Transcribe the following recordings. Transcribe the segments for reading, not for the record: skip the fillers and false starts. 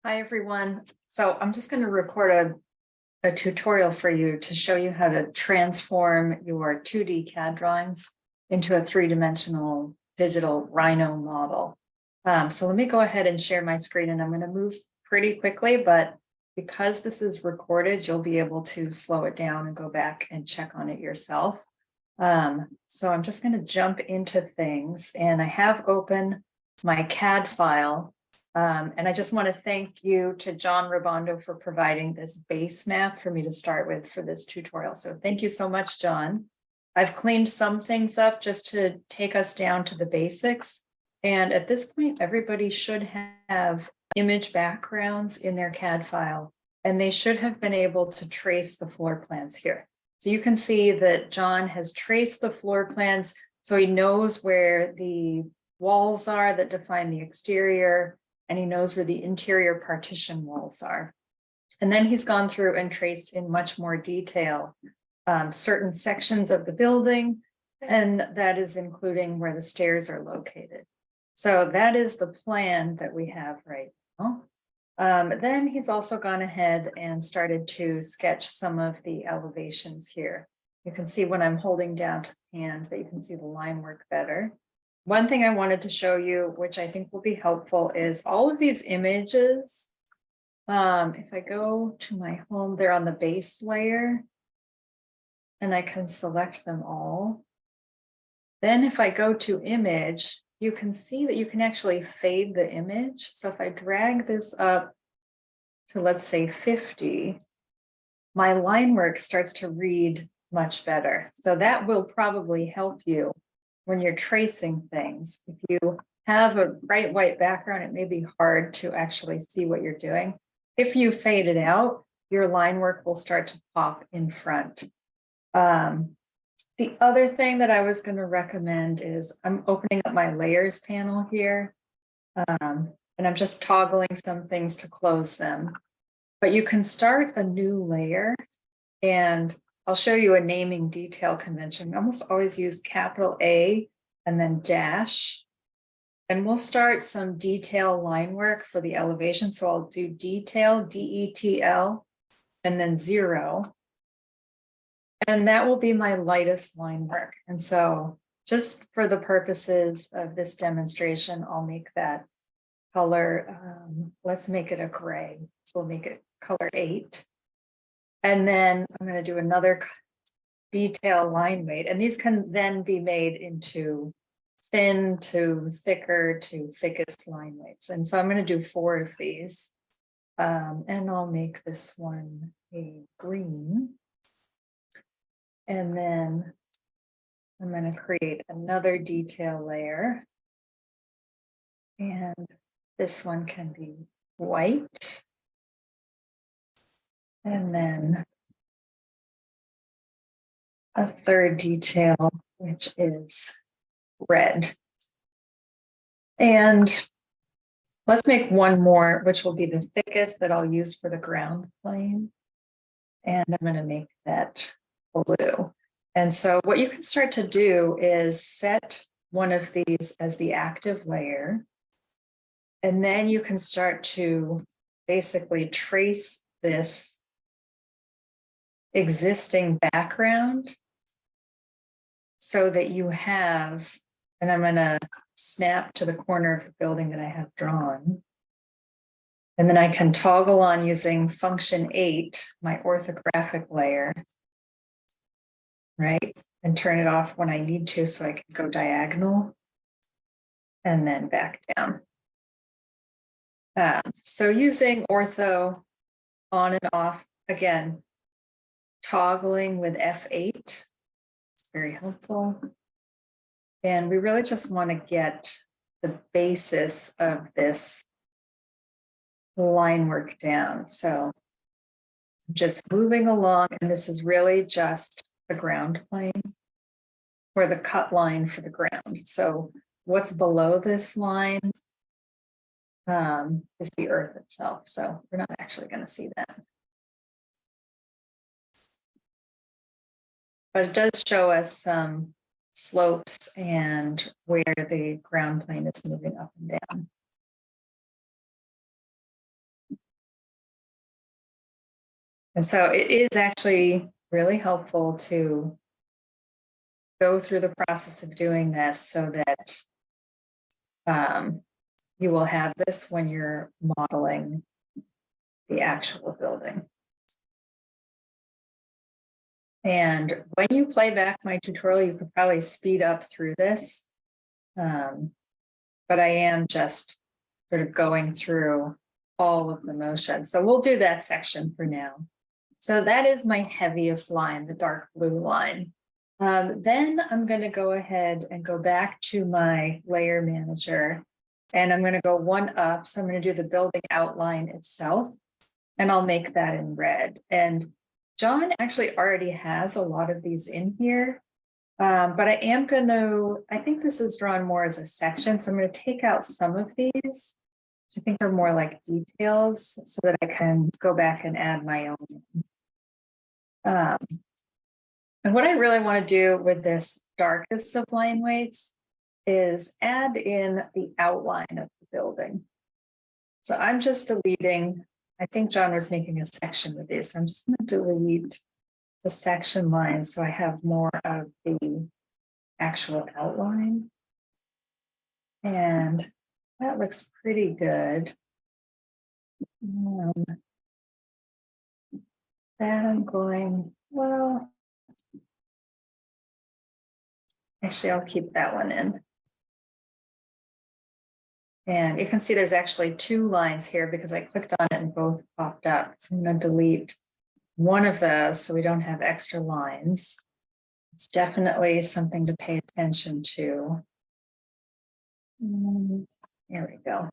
Hi, everyone. So I'm just going to record a tutorial for you to show you how to transform your 2D CAD drawings into a three-dimensional digital Rhino model. So let me go ahead and share my screen, and I'm going to move pretty quickly, but because this is recorded, you'll be able to slow it down and go back and check on it yourself. So I'm just going to jump into things, and I have open my CAD file. And I just want to thank you to John Robondo for providing this base map for me to start with for this tutorial. So thank you so much, John. I've cleaned some things up just to take us down to the basics. And at this point, everybody should have image backgrounds in their CAD file, and they should have been able to trace the floor plans here. So you can see that John has traced the floor plans, so he knows where the walls are that define the exterior, and he knows where the interior partition walls are. And then he's gone through and traced in much more detail certain sections of the building, and that is including where the stairs are located. So that is the plan that we have right now. Then he's also gone ahead and started to sketch some of the elevations here. You can see when I'm holding down to the hand that you can see the line work better. One thing I wanted to show you, which I think will be helpful, is all of these images. If I go to my home, they're on the base layer, and I can select them all. Then if I go to image, you can see that you can actually fade the image. So if I drag this up to, let's say, 50, my line work starts to read much better. So that will probably help you when you're tracing things. If you have a bright white background, it may be hard to actually see what you're doing. If you fade it out, your line work will start to pop in front. The other thing that I was going to recommend is I'm opening up my layers panel here, and I'm just toggling some things to close them. But you can start a new layer, and I'll show you a naming detail convention. We almost always use capital A and then dash. And we'll start some detail line work for the elevation. So I'll do detail, DETL, and then 0. And that will be my lightest line work. And so just for the purposes of this demonstration, I'll make that color, let's make it a gray. So we'll make it color 8. And then I'm going to do another detail line weight. And these can then be made into thin to thicker to thickest line weights. And so I'm going to do 4 of these. And I'll make this one a green. And then I'm going to create another detail layer. And this one can be white. And then a third detail, which is red. And let's make one more, which will be the thickest that I'll use for the ground plane. And I'm going to make that blue. And so what you can start to do is set one of these as the active layer. And then you can start to basically trace this existing background so that you have, and I'm going to snap to the corner of the building that I have drawn. And then I can toggle on using function 8, my orthographic layer, right? And turn it off when I need to so I can go diagonal and then back down. So using ortho on and off, again, toggling with F8, it's very helpful. And we really just want to get the basis of this line work down. So just moving along, and this is really just the ground plane or the cut line for the ground. So what's below this line is the earth itself. So we're not actually going to see that. But it does show us some slopes and where the ground plane is moving up and down. And so it is actually really helpful to go through the process of doing this so that you will have this when you're modeling the actual building. And when you play back my tutorial, you could probably speed up through this. But I am just sort of going through all of the motion. So we'll do that section for now. So that is my heaviest line, the dark blue line. Then I'm going to go ahead and go back to my layer manager, and I'm going to go one up. So I'm going to do the building outline itself, and I'll make that in red. And John actually already has a lot of these in here, but I am going to, I think this is drawn more as a section. So I'm going to take out some of these, which I think are more like details, so that I can go back and add my own. And what I really want to do with this darkest of line weights is add in the outline of the building. So I'm just deleting, I think John was making a section with these. So I'm just going to delete the section lines so I have more of the actual outline. And that looks pretty good. Then I'm going, well, actually, I'll keep that one in. And you can see there's actually two lines here because I clicked on it and both popped up. So I'm going to delete one of those so we don't have extra lines. It's definitely something to pay attention to. There we go.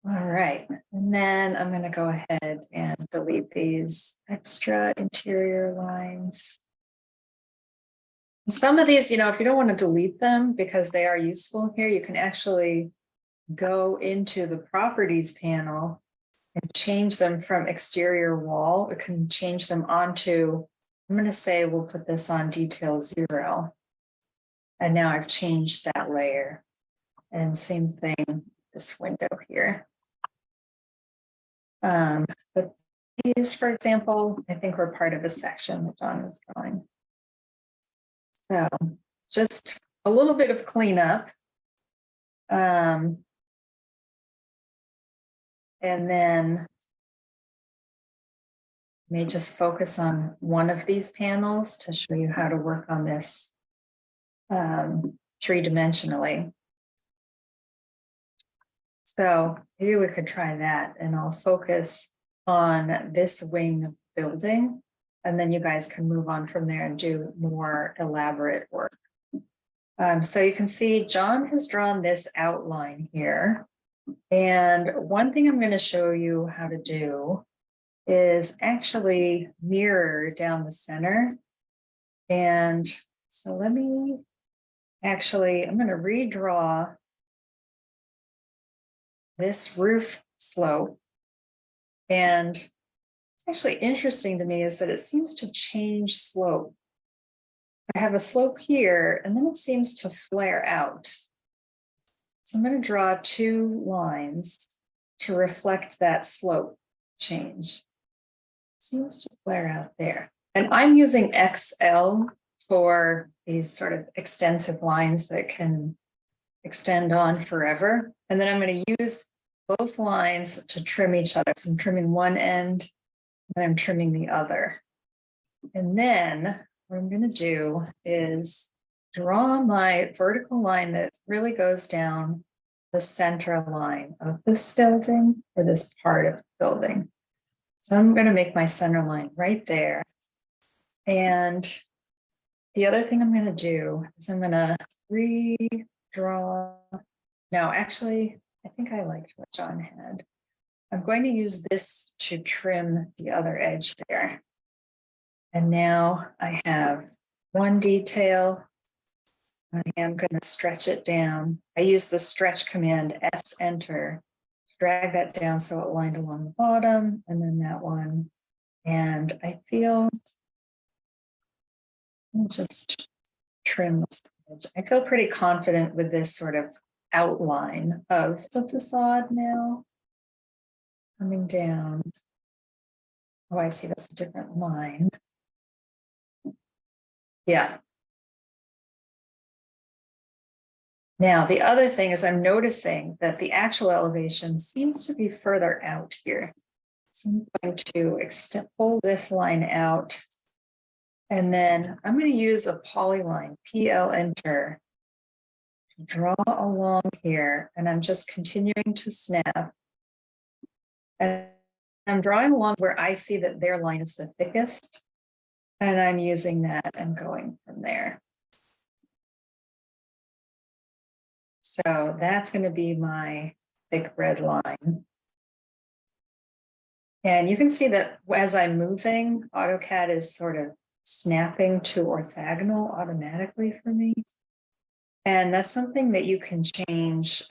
All right, and then I'm going to go ahead and delete these extra interior lines. Some of these, you know, if you don't want to delete them because they are useful here, you can actually go into the properties panel and change them from exterior wall. It can change them onto, I'm going to say we'll put this on detail 0. And now I've changed that layer. And same thing, this window here. But these, for example, I think were part of a section that John was drawing. So just a little bit of cleanup. And then may just focus on one of these panels to show you how to work on this three-dimensionally. So maybe we could try that, and I'll focus on this wing of the building, and then you guys can move on from there and do more elaborate work. So you can see John has drawn this outline here. And one thing I'm going to show you how to do is actually mirror down the center. And so let me actually, I'm going to redraw this roof slope. And it's actually interesting to me is that it seems to change slope. I have a slope here, and then it seems to flare out. So I'm going to draw two lines to reflect that slope change. It seems to flare out there. And I'm using XL for these sort of extensive lines that can extend on forever. And then I'm going to use both lines to trim each other. So I'm trimming one end, and I'm trimming the other. And then what I'm going to do is draw my vertical line that really goes down the center line of this building, or this part of the building. So I'm going to make my center line right there. And the other thing I'm going to do is I'm going to redraw. No, actually, I think I liked what John had. I'm going to use this to trim the other edge there. And now I have one detail. I am going to stretch it down. I use the stretch command, S enter, drag that down so it lined along the bottom, and then that one. And I feel, I'll just trim this edge. I feel pretty confident with this sort of outline of the facade now. Coming down. Oh, I see, that's a different line. Yeah. Now, the other thing is I'm noticing that the actual elevation seems to be further out here. So I'm going to pull this line out. And then I'm going to use a polyline, PL enter, to draw along here. And I'm just continuing to snap. And I'm drawing along where I see that their line is the thickest. And I'm using that and going from there. So that's going to be my thick red line. And you can see that as I'm moving, AutoCAD is sort of snapping to orthogonal automatically for me. And that's something that you can change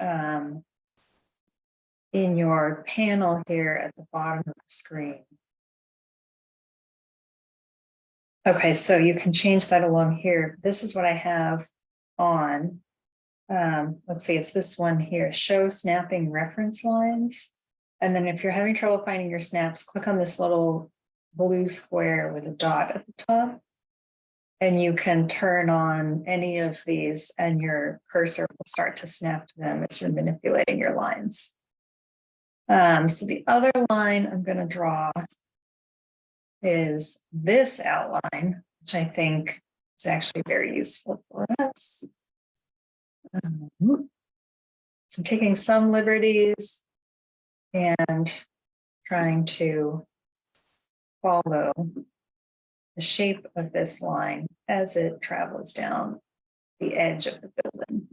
in your panel here at the bottom of the screen. Okay, so you can change that along here. This is what I have on. Let's see, it's this one here, show snapping reference lines. And then if you're having trouble finding your snaps, click on this little blue square with a dot at the top. And you can turn on any of these and your cursor will start to snap to them as you're manipulating your lines. So the other line I'm going to draw is this outline, which I think is actually very useful for us. So I'm taking some liberties and trying to follow the shape of this line as it travels down the edge of the building.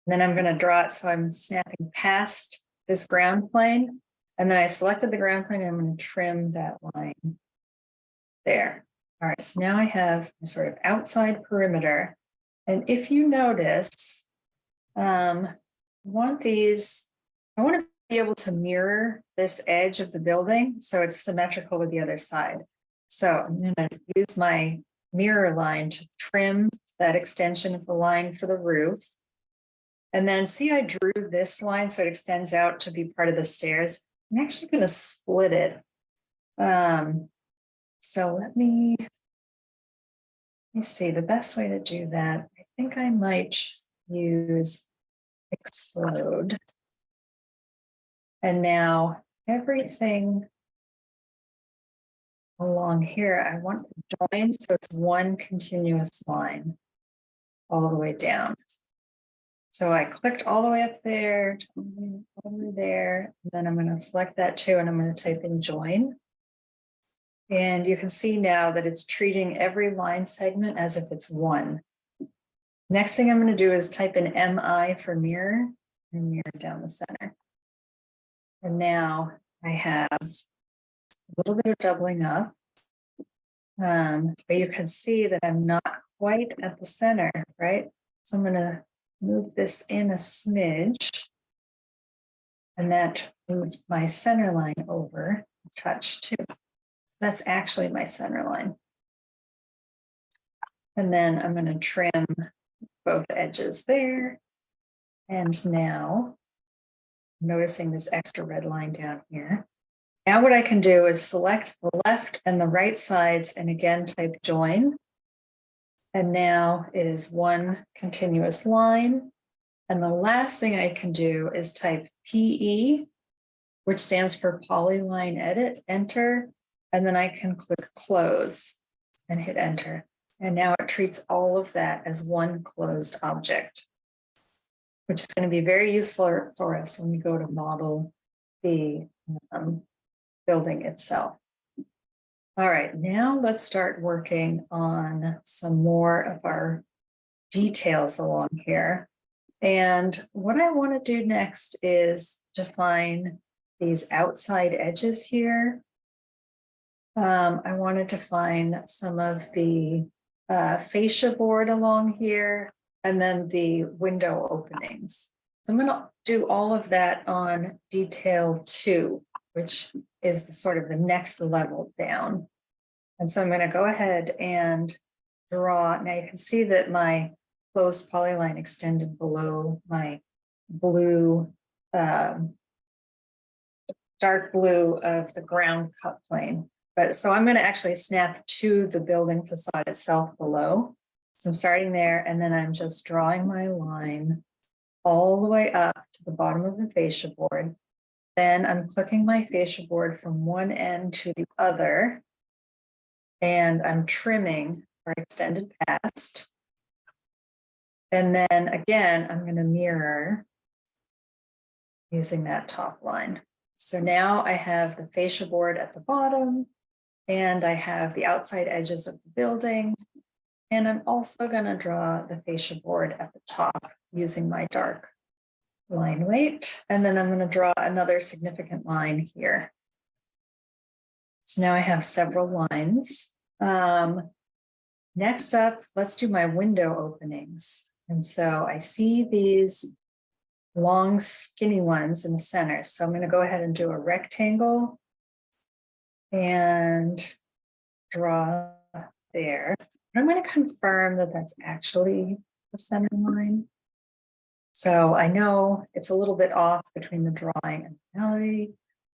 And then I'm going to draw it so I'm snapping past this ground plane. And then I selected the ground plane and I'm going to trim that line there. All right, so now I have a sort of outside perimeter. And if you notice, I want to be able to mirror this edge of the building so it's symmetrical with the other side. So I'm going to use my mirror line to trim that extension of the line for the roof. And then see, I drew this line so it extends out to be part of the stairs. I'm actually going to split it. So let me see, the best way to do that, I think I might use explode. And now everything along here, I want to join so it's one continuous line all the way down. So I clicked all the way up there, all the way there, and then I'm going to select that too, and I'm going to type in join. And you can see now that it's treating every line segment as if it's one. Next thing I'm going to do is type in MI for mirror and mirror down the center. And now I have a little bit of doubling up. But you can see that I'm not quite at the center, right? So I'm going to move this in a smidge. And that moves my center line over a touch too. That's actually my center line. And then I'm going to trim both edges there. And now, noticing this extra red line down here. Now what I can do is select the left and the right sides and again type join. And now it is one continuous line. And the last thing I can do is type PE, which stands for polyline edit, enter. And then I can click close and hit enter. And now it treats all of that as one closed object, which is going to be very useful for us when we go to model the building itself. All right, now let's start working on some more of our details along here. And what I want to do next is define these outside edges here. I want to define some of the fascia board along here, and then the window openings. So I'm going to do all of that on detail 2, which is the sort of the next level down. And so I'm going to go ahead and draw, now you can see that my closed polyline extended below my blue, dark blue of the ground cut plane. But so I'm going to actually snap to the building facade itself below. So I'm starting there, and then I'm just drawing my line all the way up to the bottom of the fascia board. Then I'm clicking my fascia board from one end to the other, and I'm trimming or extended past. And then again, I'm going to mirror using that top line. So now I have the fascia board at the bottom, and I have the outside edges of the building. And I'm also going to draw the fascia board at the top using my dark line weight. And then I'm going to draw another significant line here. So now I have several lines. Next up, let's do my window openings. And so I see these long skinny ones in the center. So I'm going to go ahead and do a rectangle and draw there. I'm going to confirm that that's actually the center line. So I know it's a little bit off between the drawing and reality,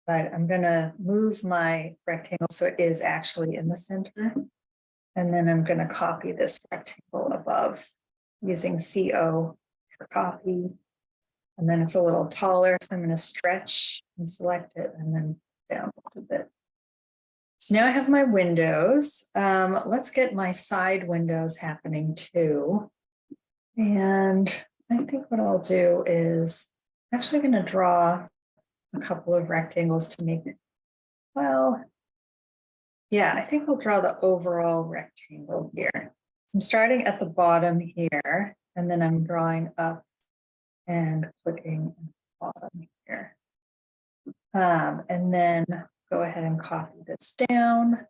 but I'm going to move my rectangle so it is actually in the center. And then I'm going to copy this rectangle above using CO for copy. And then it's a little taller, so I'm going to stretch and select it and then down a little bit. So now I have my windows. Let's get my side windows happening too. And I think what I'll do is I'm actually going to draw a couple of rectangles to make it, well, yeah, I think I'll draw the overall rectangle here. I'm starting at the bottom here, and then I'm drawing up and clicking at the bottom here. And then go ahead and copy this down,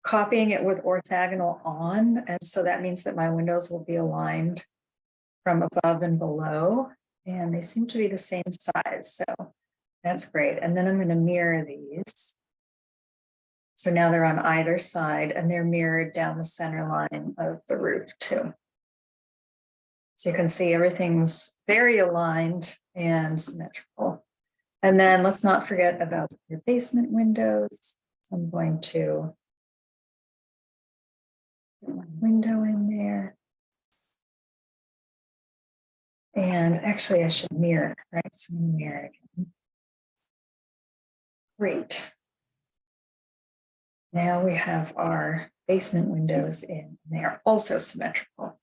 copying it with orthogonal on. And so that means that my windows will be aligned from above and below, and they seem to be the same size. So that's great. And then I'm going to mirror these. So now they're on either side, and they're mirrored down the center line of the roof too. So you can see everything's very aligned and symmetrical. And then let's not forget about your basement windows. So I'm going to put my window in there. And actually I should mirror, right? So I'm gonna mirror again. Great. Now we have our basement windows in, and they are also symmetrical.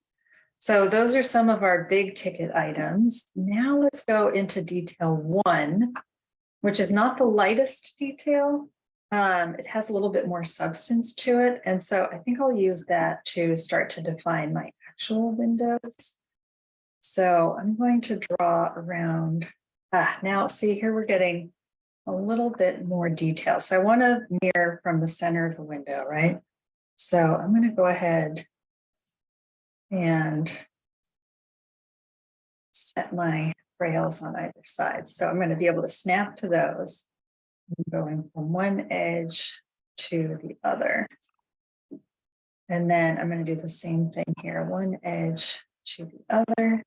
So those are some of our big ticket items. Now let's go into detail 1, which is not the lightest detail. It has a little bit more substance to it. And so I think I'll use that to start to define my actual windows. So I'm going to draw around, now see here we're getting a little bit more detail. So I want to mirror from the center of the window, right? So I'm going to go ahead and set my rails on either side. So I'm going to be able to snap to those. I'm going from one edge to the other. And then I'm going to do the same thing here, one edge to the other.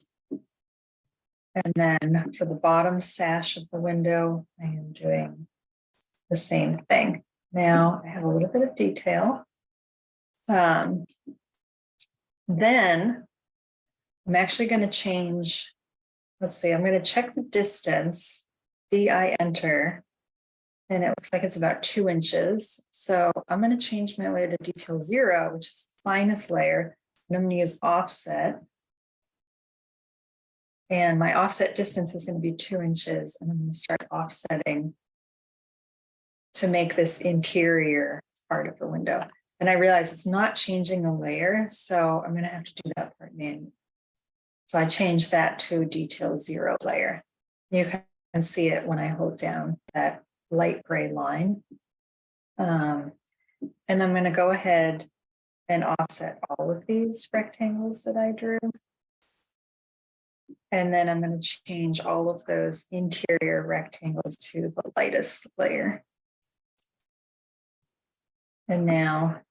And then for the bottom sash of the window, I am doing the same thing. Now I have a little bit of detail. Then I'm actually going to change, let's see, I'm going to check the distance, DI enter, and it looks like it's about 2 inches. So I'm going to change my layer to detail 0, which is the finest layer, and I'm going to use offset. And my offset distance is going to be 2 inches, and I'm going to start offsetting to make this interior part of the window. And I realize it's not changing the layer, so I'm going to have to do that part manually. So I changed that to detail 0 layer. You can see it when I hold down that light gray line. And I'm going to go ahead and offset all of these rectangles that I drew. And then I'm going to change all of those interior rectangles to the lightest layer. And now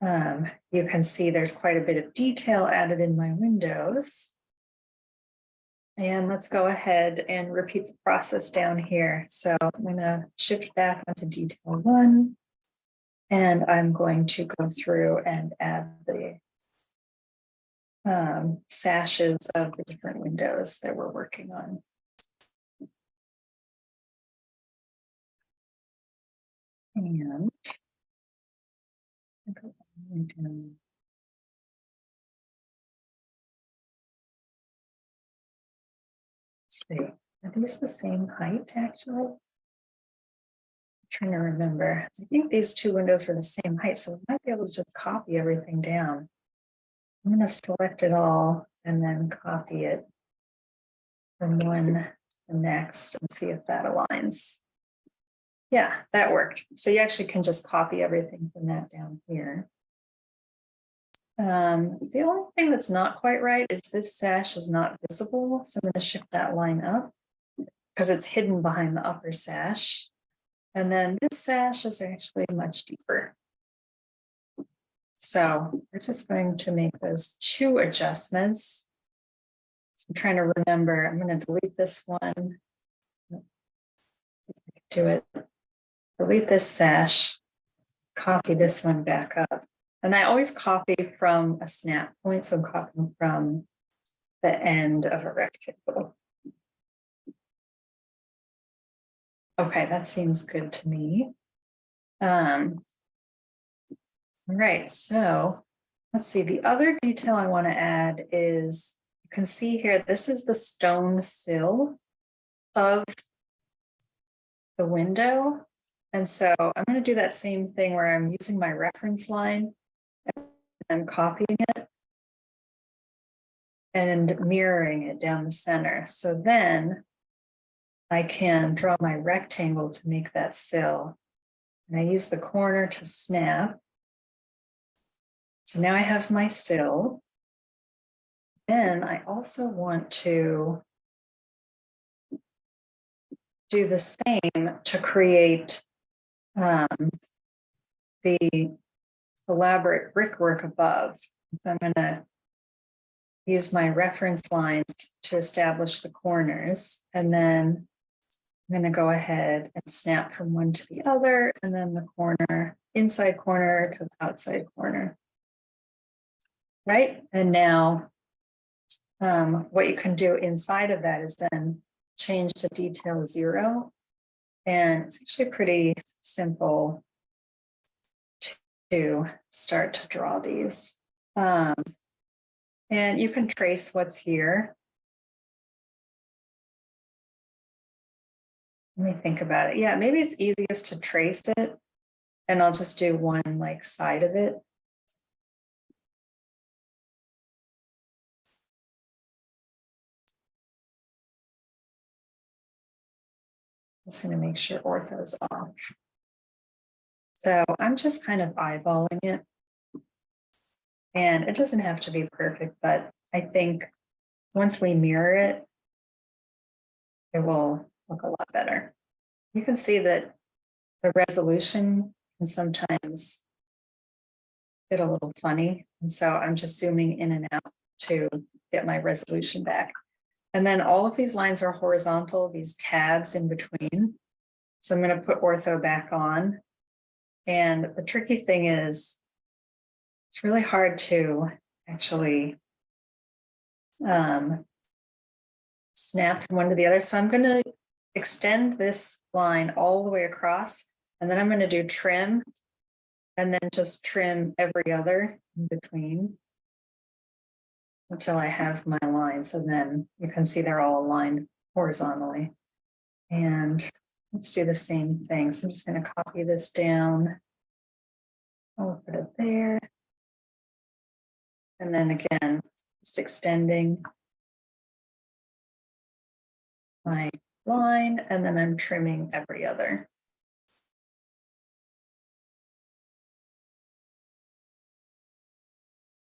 You can see there's quite a bit of detail added in my windows. And let's go ahead and repeat the process down here. So I'm going to shift back onto detail 1. And I'm going to go through and add the sashes of the different windows that we're working on. And go down. Let's see, are these the same height actually? I'm trying to remember. I think these two windows were the same height, so we might be able to just copy everything down. I'm going to select it all and then copy it from one to the next and see if that aligns. Yeah, that worked. So you actually can just copy everything from that down here. The only thing that's not quite right is this sash is not visible. So I'm going to shift that line up because it's hidden behind the upper sash. And then this sash is actually much deeper. So we're just going to make those 2 adjustments. So I'm trying to remember, I'm going to delete this one. Do it. Delete this sash, copy this one back up. And I always copy from a snap point, so I'm copying from the end of a rectangle. Okay, that seems good to me. All right, so let's see. The other detail I want to add is, you can see here, this is the stone sill of the window. And so I'm going to do that same thing where I'm using my reference line and I'm copying it and mirroring it down the center. So then I can draw my rectangle to make that sill. And I use the corner to snap. So now I have my sill. Then I also want to do the same to create the elaborate brickwork above. So I'm going to use my reference lines to establish the corners, and then I'm going to go ahead and snap from one to the other, and then the corner, inside corner to the outside corner. Right? And now what you can do inside of that is then change to detail 0. And it's actually pretty simple to start to draw these. And you can trace what's here. Let me think about it. Yeah, maybe it's easiest to trace it, and I'll just do one like side of it. Just going to make sure ortho's off. So I'm just kind of eyeballing it. And it doesn't have to be perfect, but I think once we mirror it, it will look a lot better. You can see that the resolution can sometimes get a little funny. And so I'm just zooming in and out to get my resolution back. And then all of these lines are horizontal, these tabs in between. So I'm going to put ortho back on. And the tricky thing is, it's really hard to actually snap from one to the other. So I'm going to extend this line all the way across, and then I'm going to do trim, and then just trim every other in between until I have my lines. And then you can see they're all aligned horizontally. And let's do the same thing. So I'm just going to copy this down. I'll put it there. And then again, just extending my line, and then I'm trimming every other.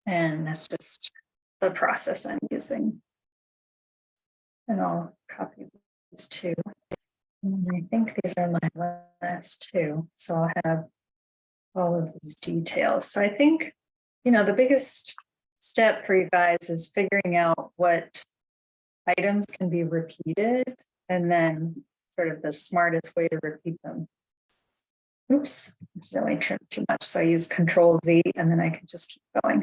And that's just the process I'm using. And I'll copy these 2. And I think these are my last 2. So I'll have all of these details. So I think, the biggest step for you guys is figuring out what items can be repeated and then sort of the smartest way to repeat them. Oops, accidentally trimmed too much. So I use Control Z and then I can just keep going.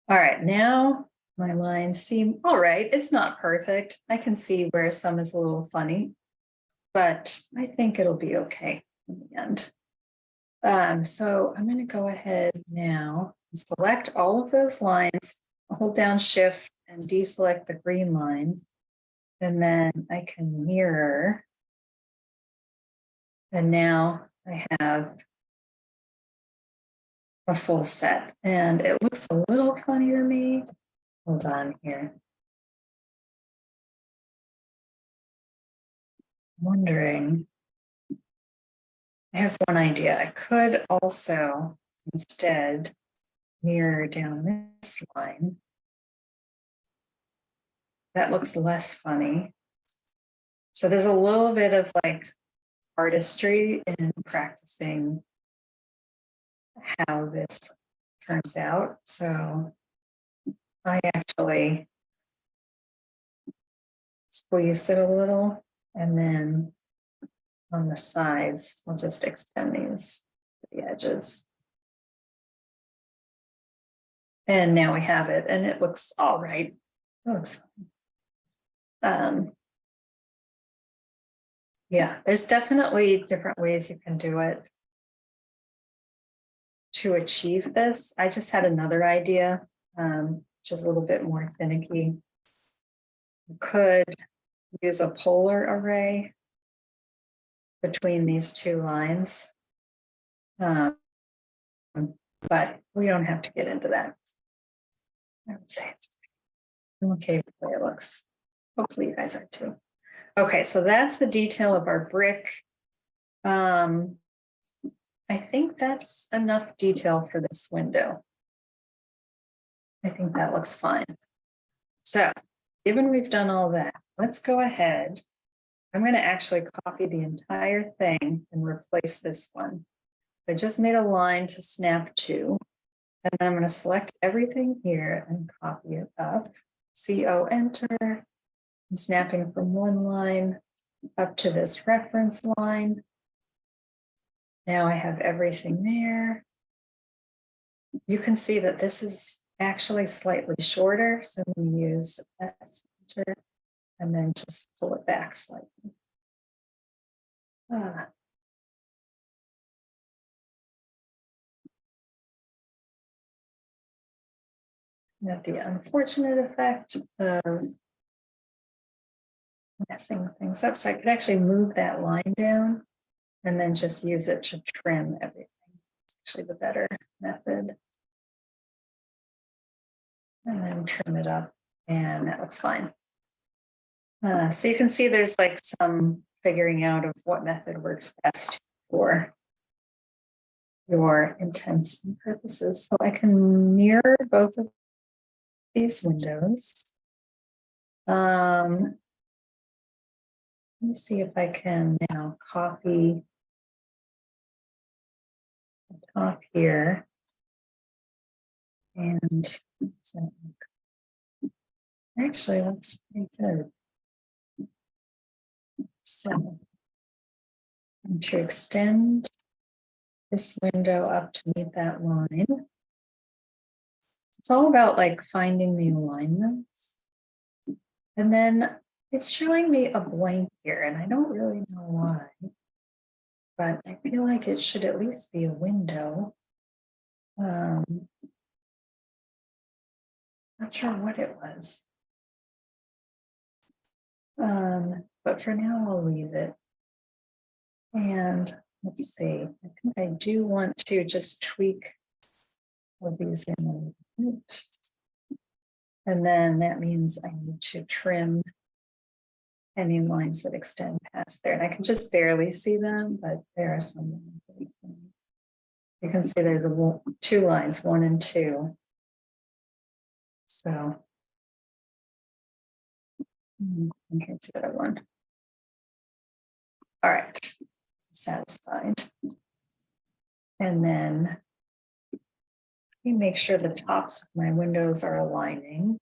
All right, now my lines seem all right. It's not perfect. I can see where some is a little funny, but I think it'll be okay in the end. So I'm going to go ahead now and select all of those lines, hold down Shift and deselect the green line. And then I can mirror. And now I have a full set. And it looks a little funny to me. Hold on here. I'm wondering. I have one idea. I could also instead mirror down this line. That looks less funny. So there's a little bit of like artistry in practicing how this turns out. So I actually squeezed it a little, and then on the sides, I'll just extend these to the edges. And now we have it, and it looks all right. It looks fine. Yeah, there's definitely different ways you can do it to achieve this. I just had another idea, which is a little bit more finicky. You could use a polar array between these two lines, but we don't have to get into that. I would say I'm okay with the way it looks. Hopefully you guys are too. Okay, so that's the detail of our brick. I think that's enough detail for this window. I think that looks fine. So, given we've done all that, let's go ahead. I'm going to actually copy the entire thing and replace this one. I just made a line to snap to, and then I'm going to select everything here and copy it up. CO, enter. I'm snapping from one line up to this reference line. Now I have everything there. You can see that this is actually slightly shorter, so we use S, enter, and then just pull it back slightly. Now the unfortunate effect of messing things up. So I could actually move that line down and then just use it to trim everything. It's actually the better method. And then trim it up, and that looks fine. So you can see there's like some figuring out of what method works best for your intents and purposes. So I can mirror both of these windows. Let me see if I can now copy the top here. And actually looks pretty good. So and to extend this window up to meet that line. It's all about like finding the alignments. And then it's showing me a blank here, and I don't really know why, but I feel like it should at least be a window. Not sure what it was. But for now, I'll leave it. And let's see, I think I do want to just tweak all these in a little bit. And then that means I need to trim any lines that extend past there. And I can just barely see them, but there are some. You can see there's two lines, 1 and 2. So, and here's the other one. All right, satisfied. And then let me make sure the tops of my windows are aligning.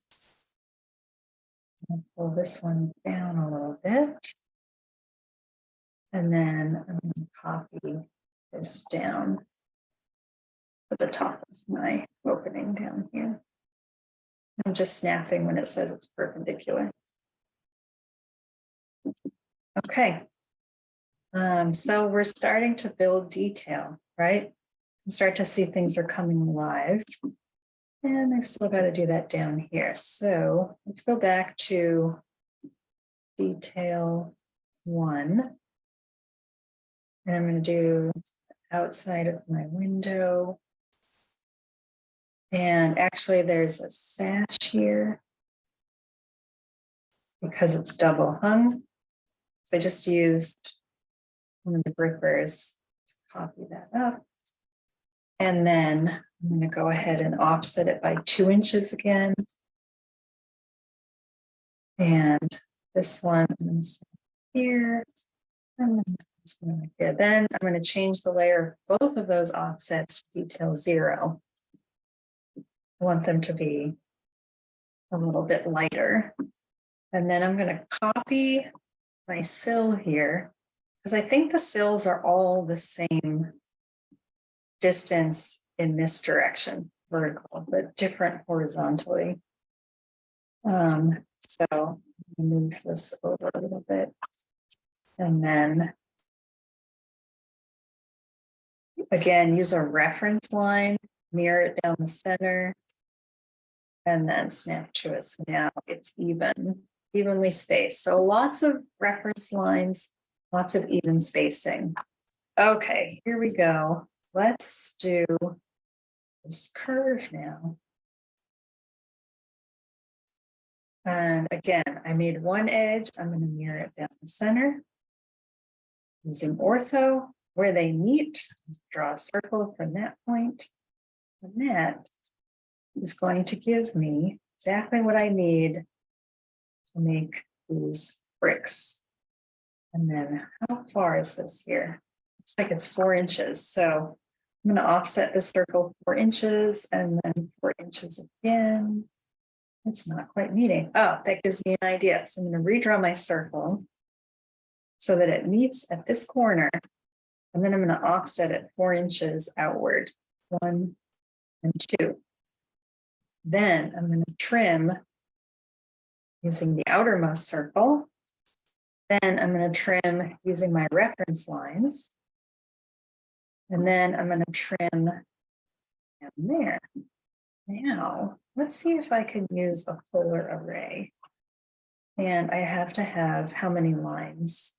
I'll pull this one down a little bit. And then I'm going to copy this down to the top of my opening down here. I'm just snapping when it says it's perpendicular. Okay. So we're starting to build detail, right? And start to see things are coming alive. And I've still got to do that down here. So let's go back to detail 1. And I'm going to do outside of my window. And actually there's a sash here because it's double hung. So I just used one of the grippers to copy that up. And then I'm going to go ahead and offset it by 2 inches again. And this one is here. And then this one right here. Then I'm going to change the layer of both of those offsets to detail 0. I want them to be a little bit lighter. And then I'm going to copy my sill here because I think the sills are all the same distance in this direction, vertical, but different horizontally. So move this over a little bit. And then again, use a reference line, mirror it down the center, and then snap to it. So now it's evenly spaced. So lots of reference lines, lots of even spacing. Okay, here we go. Let's do this curve now. And again, I made one edge. I'm going to mirror it down the center. Using ortho, where they meet, draw a circle from that point. And that is going to give me exactly what I need to make these bricks. And then how far is this here? Looks like it's 4 inches. So I'm going to offset the circle 4 inches and then 4 inches again. It's not quite meeting. Oh, that gives me an idea. So I'm going to redraw my circle so that it meets at this corner. And then I'm going to offset it 4 inches outward. 1 and 2. Then I'm going to trim using the outermost circle. Then I'm going to trim using my reference lines. And then I'm going to trim down there. Now, let's see if I can use a polar array. And I have to have how many lines?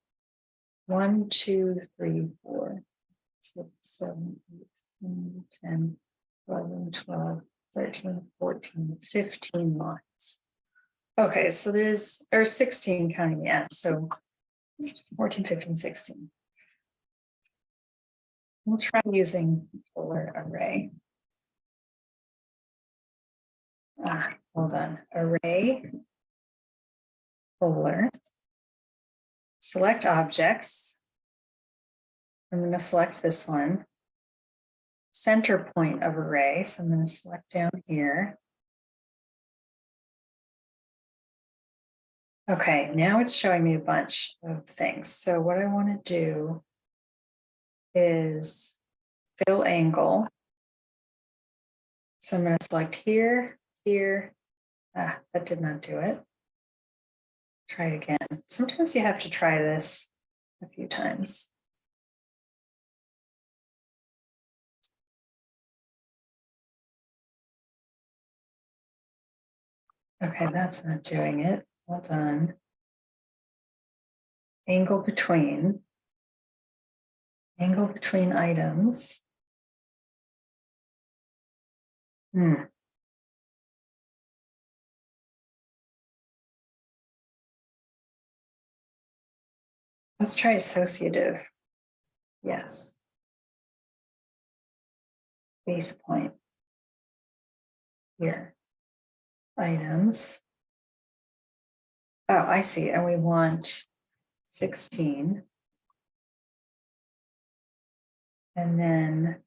1, 2, 3, 4, 6, 7, 8, 9, 10, 11, 12, 13, 14, 15 lines. Okay, so there's 16 counting the end. So 14, 15, 16. We'll try using polar array. Hold on. Array, polar. Select objects. I'm going to select this one. Center point of array. So I'm going to select down here. Okay, now it's showing me a bunch of things. So what I want to do is fill angle. So I'm going to select here, here. That did not do it. Try it again. Sometimes you have to try this a few times. Okay, that's not doing it. Hold on. Angle between items. Let's try associative. Yes. Base point. Here. Items. Oh, I see. And we want 16. And then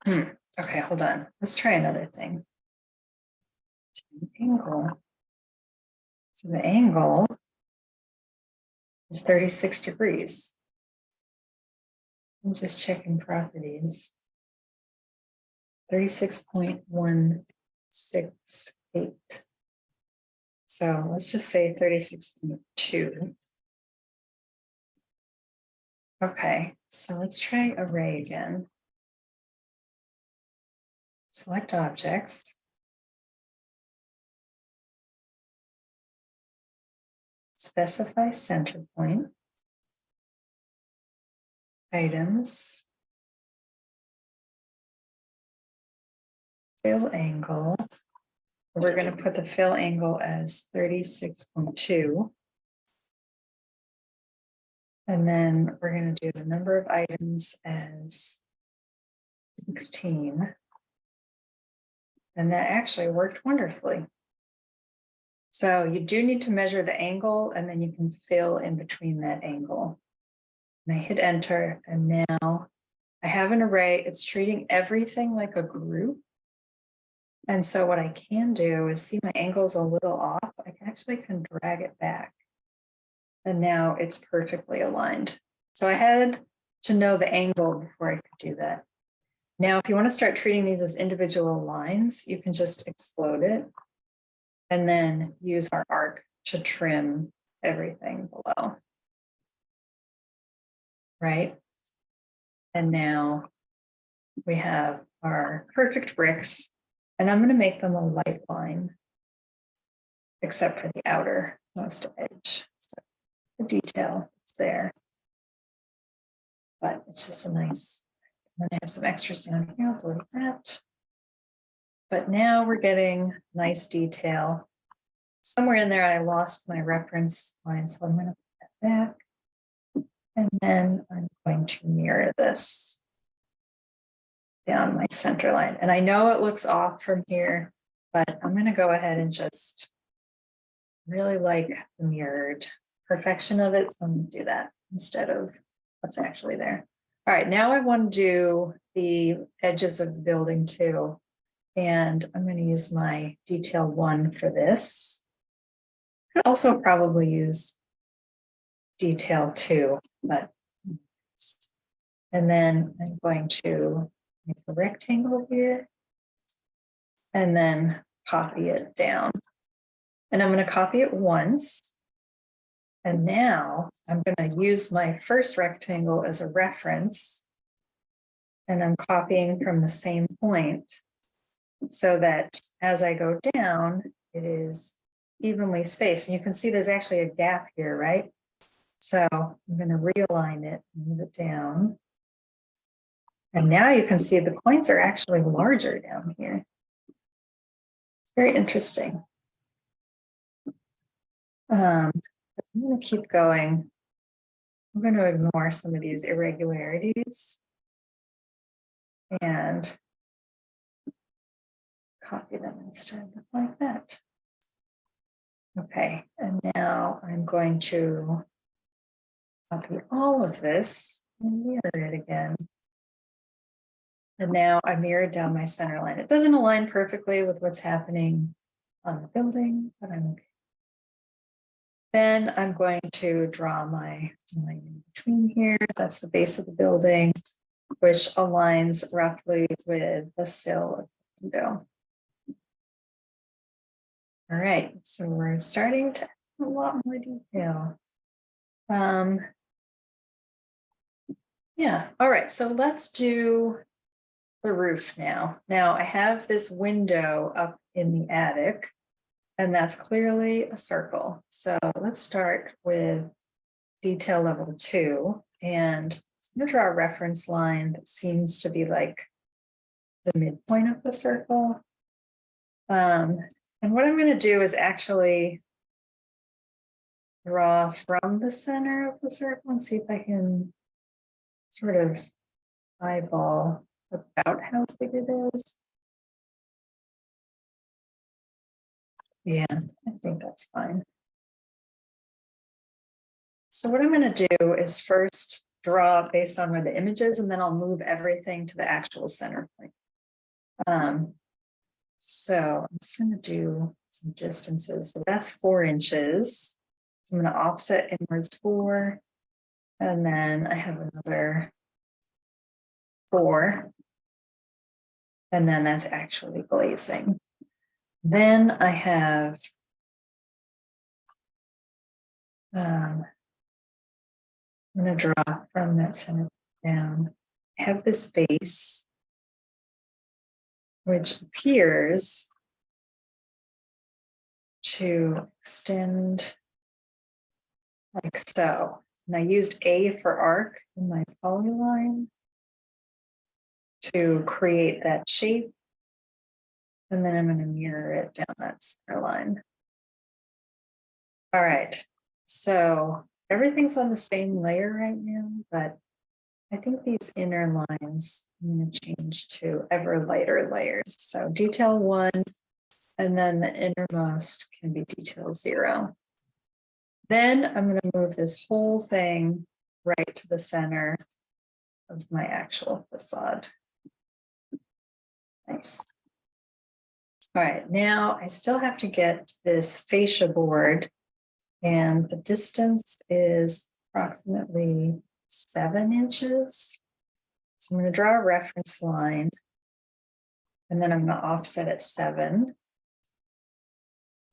Okay, hold on. Let's try another thing. Angle. So the angle is 36 degrees. I'm just checking properties. 36.168. So let's just say 36.2. Okay, so let's try array again. Select objects. Specify center point. Items. Fill angle. We're going to put the fill angle as 36.2. And then we're going to do the number of items as 16. And that actually worked wonderfully. So you do need to measure the angle, and then you can fill in between that angle. And I hit enter, and now I have an array. It's treating everything like a group. And so what I can do is see my angle's a little off. I actually can drag it back. And now it's perfectly aligned. So I had to know the angle before I could do that. Now, if you want to start treating these as individual lines, you can just explode it and then use our arc to trim everything below. Right? And now we have our perfect bricks, and I'm going to make them a light line, except for the outermost edge. So the detail is there, but it's just a nice. And I have some extras down here, I'll delete that. But now we're getting nice detail. Somewhere in there, I lost my reference line, so I'm going to put that back. And then I'm going to mirror this down my center line. And I know it looks off from here, but I'm going to go ahead and just really like the mirrored perfection of it. So I'm going to do that instead of what's actually there. All right, now I want to do the edges of the building too. And I'm going to use my detail 1 for this. I could also probably use detail 2, but and then I'm going to make a rectangle here and then copy it down. And I'm going to copy it once. And now I'm going to use my first rectangle as a reference. And I'm copying from the same point so that as I go down, it is evenly spaced. And you can see there's actually a gap here, right? So I'm going to realign it, move it down. And now you can see the points are actually larger down here. It's very interesting. I'm going to keep going. I'm going to ignore some of these irregularities and copy them instead, like that. Okay, and now I'm going to copy all of this and mirror it again. And now I mirrored down my center line. It doesn't align perfectly with what's happening on the building, but I'm okay. Then I'm going to draw my line in between here. That's the base of the building, which aligns roughly with the sill of the window. All right, so we're starting to add a lot more detail. Yeah, all right, so let's do the roof now. Now I have this window up in the attic, and that's clearly a circle. So let's start with detail level 2, and I'm going to draw a reference line that seems to be like the midpoint of the circle. And what I'm going to do is actually draw from the center of the circle and see if I can sort of eyeball about how big it is. Yeah, I think that's fine. So what I'm going to do is first draw based on where the image is, and then I'll move everything to the actual center point. So I'm just going to do some distances. So that's 4 inches. So I'm going to offset inwards 4. And then I have another 4. And then that's actually glazing. Then I have I'm going to draw from that center down. I have this base, which appears to extend like so. And I used A for arc in my polyline to create that shape. And then I'm going to mirror it down that center line. All right, so everything's on the same layer right now, but I think these inner lines I'm going to change to ever lighter layers. So detail 1, and then the innermost can be detail 0. Then I'm going to move this whole thing right to the center of my actual facade. Nice. All right, now I still have to get this fascia board, and the distance is approximately 7 inches. So I'm going to draw a reference line, and then I'm going to offset at 7.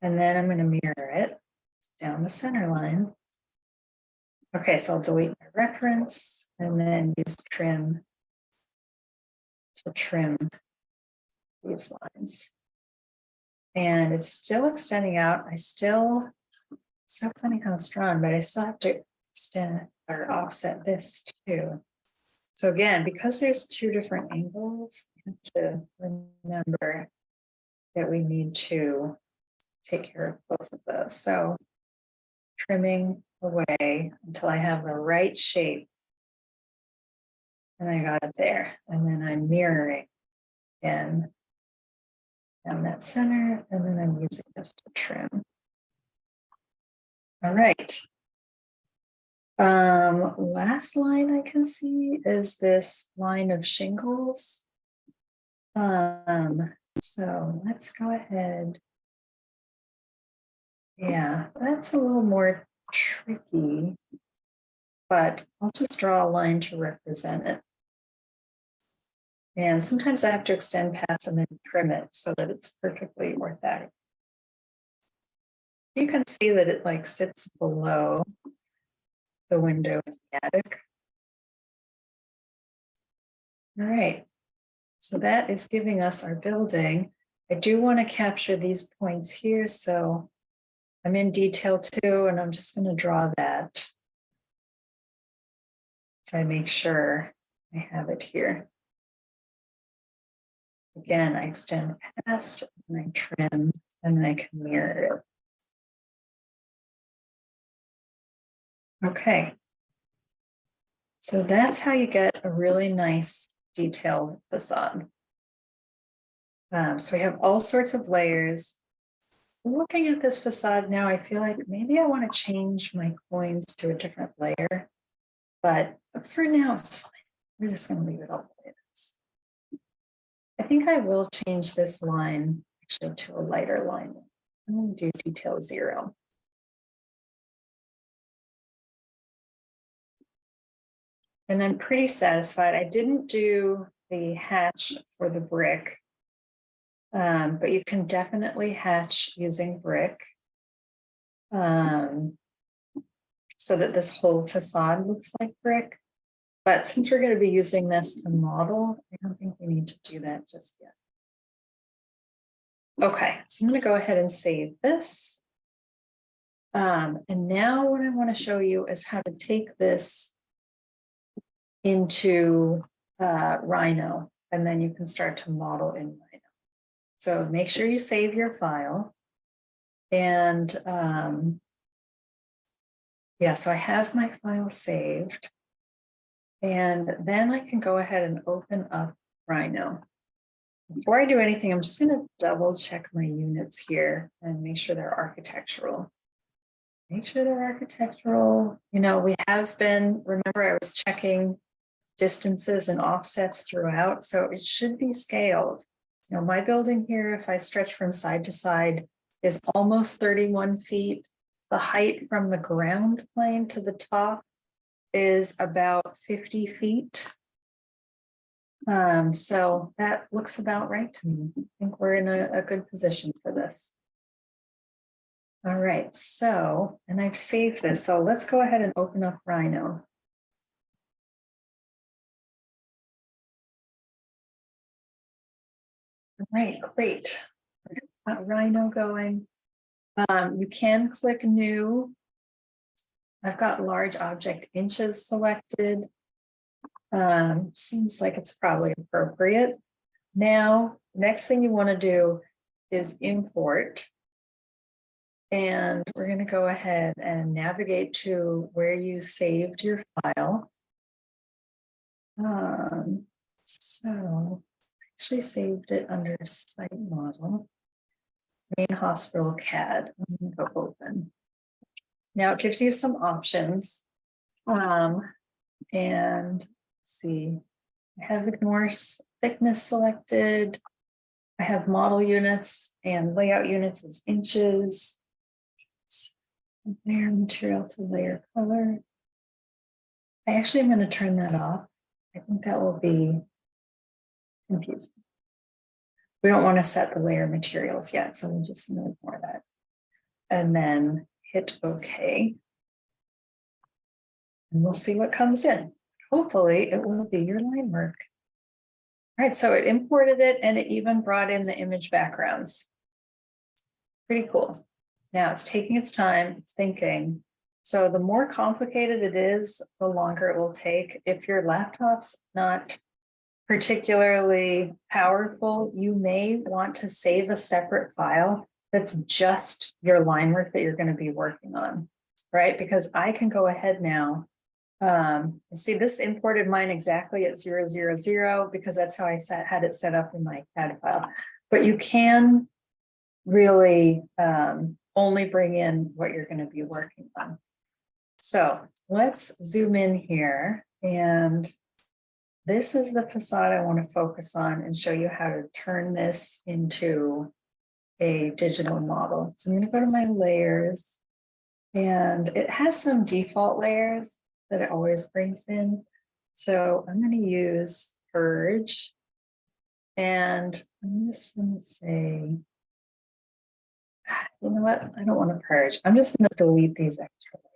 And then I'm going to mirror it down the center line. Okay, so I'll delete my reference and then use trim to trim these lines. And it's still extending out. It's so funny how it's drawn, but I still have to extend or offset this too. So again, because there's 2 different angles, we have to remember that we need to take care of both of those. So trimming away until I have the right shape. And I got it there. And then I'm mirroring again down that center, and then I'm using this to trim. All right. Last line I can see is this line of shingles. So let's go ahead. Yeah, that's a little more tricky, but I'll just draw a line to represent it. And sometimes I have to extend past and then trim it so that it's perfectly orthogonal. You can see that it like sits below the window in the attic. All right, so that is giving us our building. I do want to capture these points here, so I'm in detail 2, and I'm just going to draw that. So I make sure I have it here. Again, I extend past, and I trim, and then I can mirror it. Okay. So that's how you get a really nice detailed facade. So we have all sorts of layers. Looking at this facade now, I feel like maybe I want to change my coins to a different layer, but for now it's fine. We're just going to leave it all the way it is. I think I will change this line actually to a lighter line. I'm going to do detail 0. And I'm pretty satisfied. I didn't do the hatch for the brick, but you can definitely hatch using brick so that this whole facade looks like brick. But since we're going to be using this to model, I don't think we need to do that just yet. Okay, so I'm going to go ahead and save this. And now what I want to show you is how to take this into Rhino, and then you can start to model in Rhino. So make sure you save your file. And yeah, so I have my file saved. And then I can go ahead and open up Rhino. Before I do anything, I'm just going to double check my units here and make sure they're architectural. Make sure they're architectural. You know, we have been, remember I was checking distances and offsets throughout, so it should be scaled. You know, my building here, if I stretch from side to side, is almost 31 feet. The height from the ground plane to the top is about 50 feet. So that looks about right to me. I think we're in a good position for this. All right, so, and I've saved this, so let's go ahead and open up Rhino. All right, great. Got Rhino going. You can click new. I've got large object inches selected. Seems like it's probably appropriate. Now, next thing you want to do is import. And we're going to go ahead and navigate to where you saved your file. So actually saved it under site model, main hospital CAD. I'm going to go open. Now it gives you some options. And let's see, I have ignore thickness selected. I have model units and layout units as inches. Layer material to layer color. I actually am going to turn that off. I think that will be confusing. We don't want to set the layer materials yet, so we're just going to ignore that. And then hit OK. And we'll see what comes in. Hopefully it will be your line work. All right, so it imported it and it even brought in the image backgrounds. Pretty cool. Now it's taking its time, it's thinking. So the more complicated it is, the longer it will take. If your laptop's not particularly powerful, you may want to save a separate file that's just your line work that you're going to be working on, right? Because I can go ahead now. See, this imported mine exactly at 000 because that's how I had it set up in my CAD file. But you can really only bring in what you're going to be working on. So let's zoom in here, and this is the facade I want to focus on and show you how to turn this into a digital model. So I'm going to go to my layers, and it has some default layers that it always brings in. So I'm going to use purge, and I'm just going to say, you know what? I don't want to purge. I'm just going to delete these extra layers.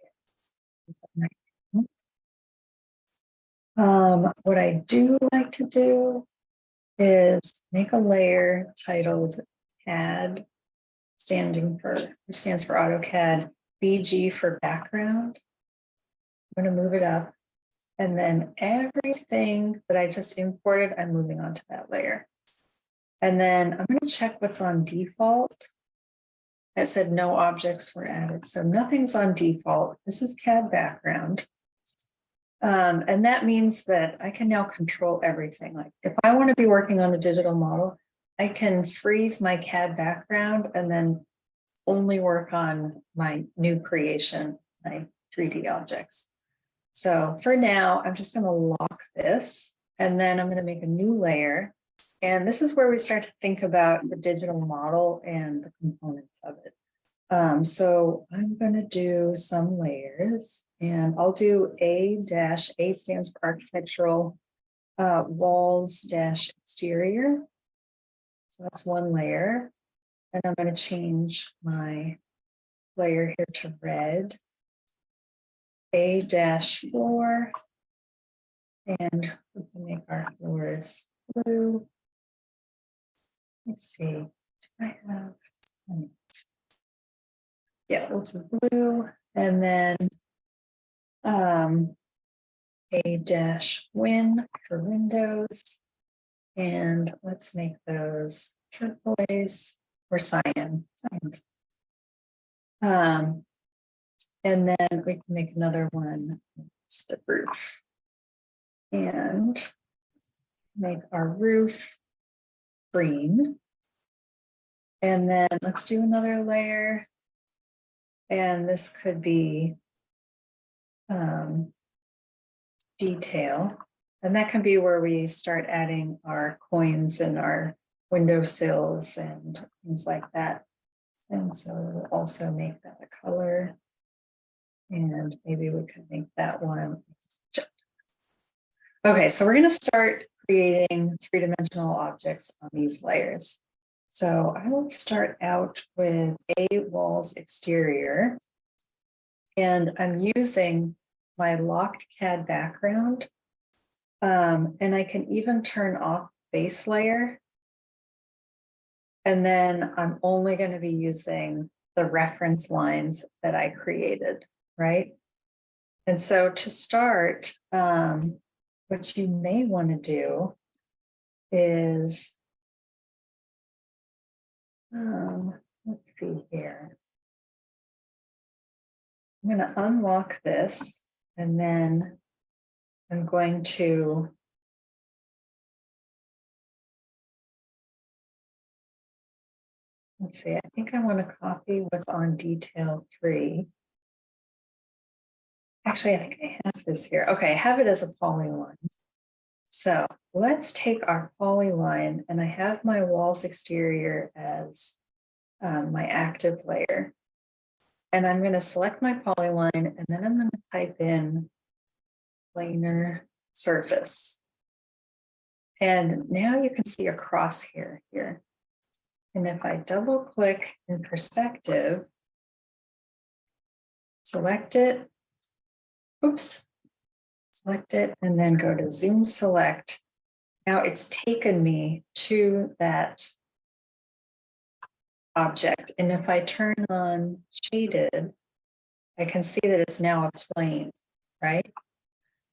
What I do like to do is make a layer titled CAD, which stands for AutoCAD, BG for background. I'm going to move it up. And then everything that I just imported, I'm moving on to that layer. And then I'm going to check what's on default. It said no objects were added. So nothing's on default. This is CAD background. And that means that I can now control everything. Like if I want to be working on a digital model, I can freeze my CAD background and then only work on my new creation, my 3D objects. So for now, I'm just going to lock this, and then I'm going to make a new layer. And this is where we start to think about the digital model and the components of it. So I'm going to do some layers, and I'll do A stands for architectural, walls exterior. So that's one layer. And I'm going to change my layer here to red. A-4, and we can make our floors blue. Let's see, do I have, yeah, we'll do blue, and then A-win for windows, and let's make those turquoise or cyan. And then we can make another one, it's the roof. And make our roof green. And then let's do another layer. And this could be detail. And that can be where we start adding our coins and our windowsills and things like that. And so we'll also make that a color. And maybe we could make that one. Okay, so we're going to start creating three-dimensional objects on these layers. So I will start out with a walls exterior. And I'm using my locked CAD background. And I can even turn off base layer. And then I'm only going to be using the reference lines that I created, right? And so to start, what you may want to do is, let's see here. I'm going to unlock this, and then I'm going to let's see, I think I want to copy what's on detail 3. Actually, I think I have this here. Okay, I have it as a polyline. So let's take our polyline, and I have my walls exterior as my active layer. And I'm going to select my polyline, and then I'm going to type in planar surface. And now you can see a crosshair here. And if I double click in perspective, select it, oops, select it, and then go to zoom select. Now it's taken me to that object. And if I turn on shaded, I can see that it's now a plane, right?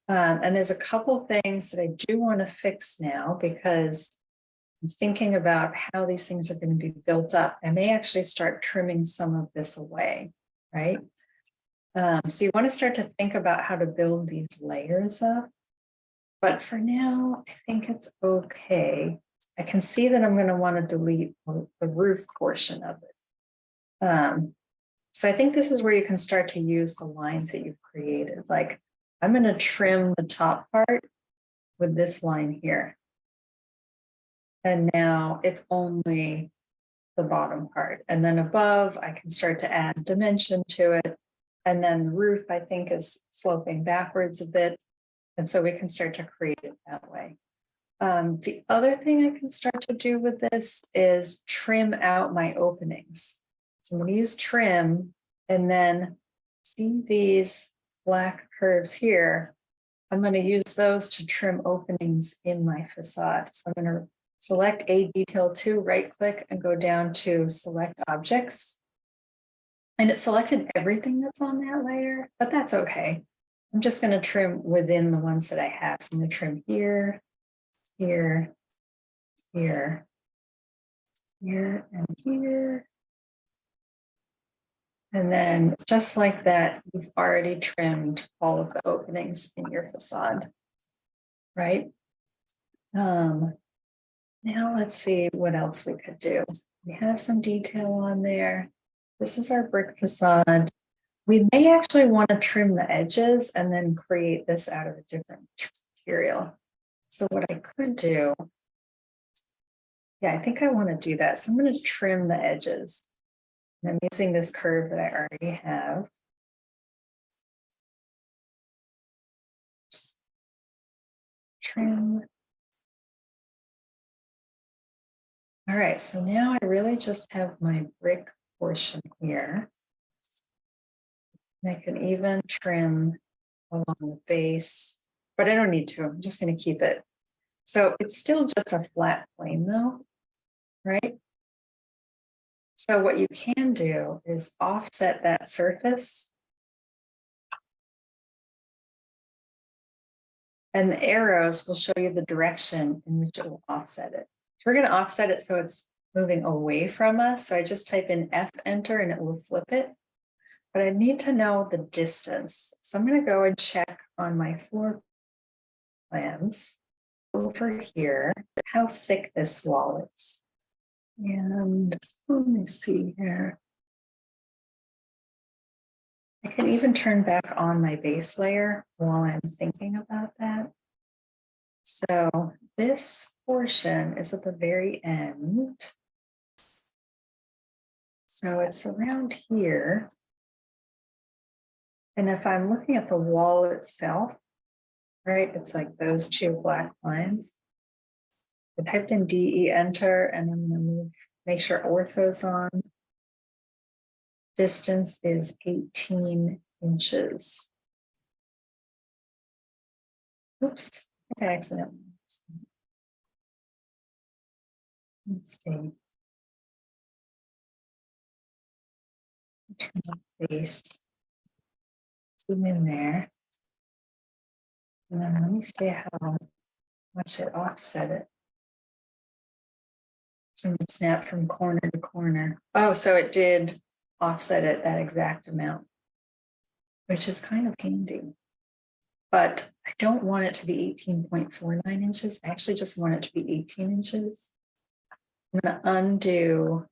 And there's a couple things that I do want to fix now because I'm thinking about how these things are going to be built up. I may actually start trimming some of this away, right? So you want to start to think about how to build these layers up. But for now, I think it's okay. I can see that I'm going to want to delete the roof portion of it. So I think this is where you can start to use the lines that you've created. Like I'm going to trim the top part with this line here. And now it's only the bottom part. And then above, I can start to add dimension to it. And then the roof, I think, is sloping backwards a bit. And so we can start to create it that way. The other thing I can start to do with this is trim out my openings. So I'm going to use trim, and then see these black curves here. I'm going to use those to trim openings in my facade. So I'm going to select a detail 2, right click, and go down to select objects. And it selected everything that's on that layer, but that's okay. I'm just going to trim within the ones that I have. So I'm going to trim here, here, here, here, and here. And then just like that, you've already trimmed all of the openings in your facade, right? Now let's see what else we could do. We have some detail on there. This is our brick facade. We may actually want to trim the edges and then create this out of a different material. So what I could do, yeah, I think I want to do that. So I'm going to trim the edges. And I'm using this curve that I already have. Trim. All right, so now I really just have my brick portion here. And I can even trim along the base, but I don't need to. I'm just going to keep it. So it's still just a flat plane though, right? So what you can do is offset that surface. And the arrows will show you the direction in which it will offset it. So we're going to offset it so it's moving away from us. So I just type in F enter and it will flip it. But I need to know the distance. So I'm going to go and check on my floor plans over here how thick this wall is. And let me see here. I can even turn back on my base layer while I'm thinking about that. So this portion is at the very end. So it's around here. And if I'm looking at the wall itself, right, it's like those two black lines. I typed in DE enter and I'm going to move, make sure ortho's on. Distance is 18 inches. Oops, I accidentally. Let's see. Turn off base. Zoom in there. And then let me see how much it offset it. So snap from corner to corner. Oh, so it did offset it that exact amount, which is kind of handy. But I don't want it to be 18.49 inches. I actually just want it to be 18 inches. I'm going to undo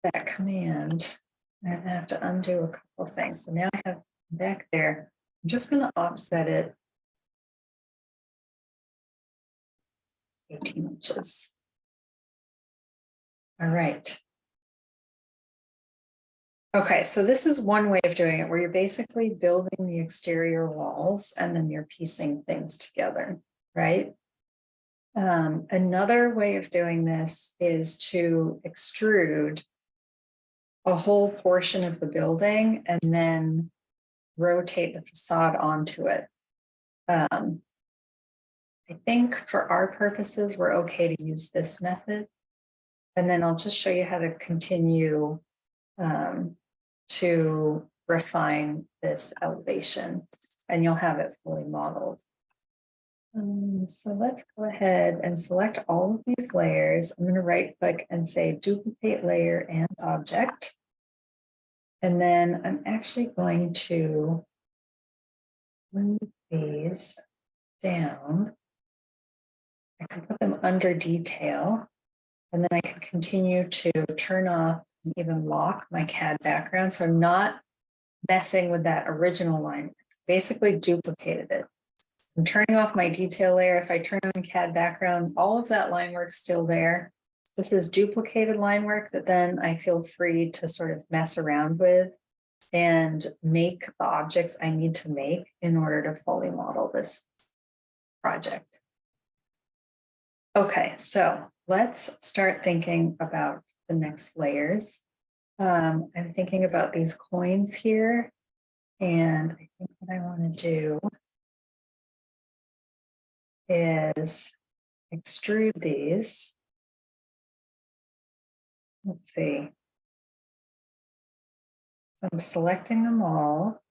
that command. I'm going to have to undo a couple of things. So now I have back there. I'm just going to offset it 18 inches. All right. Okay, so this is one way of doing it where you're basically building the exterior walls and then you're piecing things together, right? Another way of doing this is to extrude a whole portion of the building and then rotate the facade onto it. I think for our purposes, we're okay to use this method. And then I'll just show you how to continue to refine this elevation and you'll have it fully modeled. So let's go ahead and select all of these layers. I'm going to right click and say duplicate layer and object. And then I'm actually going to move these down. I can put them under detail. And then I can continue to turn off and even lock my CAD background. So I'm not messing with that original line. Basically duplicated it. I'm turning off my detail layer. If I turn on CAD background, all of that line work's still there. This is duplicated line work that then I feel free to sort of mess around with and make the objects I need to make in order to fully model this project. Okay, so let's start thinking about the next layers. I'm thinking about these coins here, and I think what I want to do is extrude these. Let's see. So I'm selecting them all.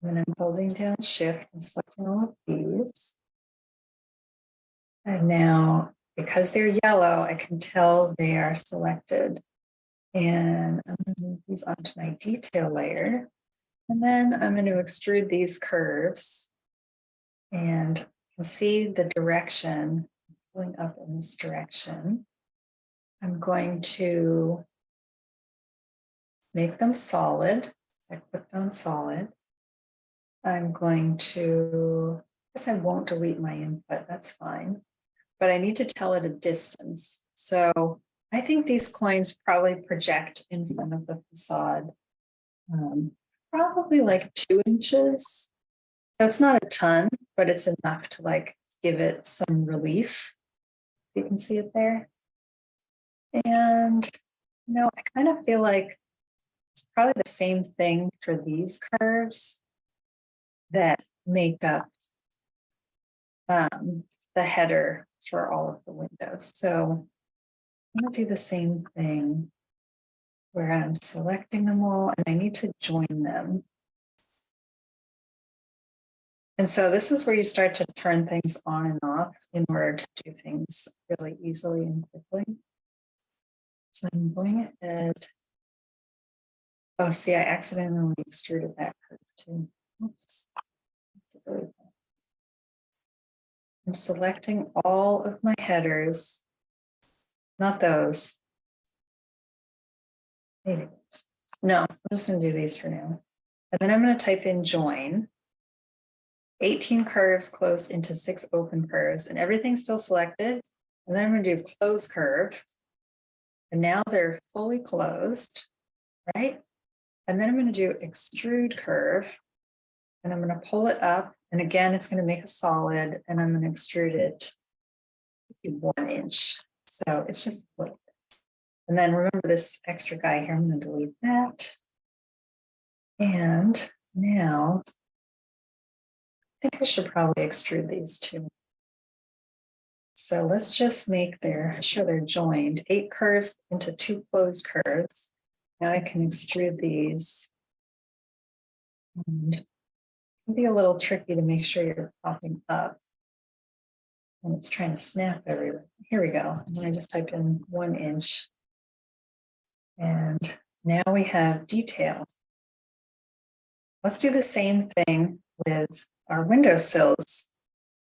And then I'm holding down shift and selecting all of these. And now, because they're yellow, I can tell they are selected. And I'm going to move these onto my detail layer. And then I'm going to extrude these curves. And you can see the direction going up in this direction. I'm going to make them solid. So I clicked on solid. I'm going to, I guess I won't delete my input, that's fine. But I need to tell it a distance. So I think these coins probably project in front of the facade. Probably like 2 inches. So it's not a ton, but it's enough to like give it some relief. You can see it there. And you know, I kind of feel like it's probably the same thing for these curves that make up the header for all of the windows. So I'm going to do the same thing where I'm selecting them all and I need to join them. And so this is where you start to turn things on and off in order to do things really easily and quickly. So I'm going ahead. Oh, see, I accidentally extruded that curve too. Oops. I'm selecting all of my headers, not those. Maybe those. No, I'm just going to do these for now. And then I'm going to type in join. 18 curves closed into 6 open curves, and everything's still selected. And then I'm going to do close curve. And now they're fully closed, right? And then I'm going to do extrude curve. And I'm going to pull it up. And again, it's going to make a solid, and I'm going to extrude it 1 inch. So it's just like, and then remember this extra guy here, I'm going to delete that. And now I think I should probably extrude these two. So let's just make sure they're joined. 8 curves into 2 closed curves. Now I can extrude these. And it can be a little tricky to make sure you're popping up. And it's trying to snap everywhere. Here we go. And then I just type in 1 inch. And now we have detail. Let's do the same thing with our windowsills.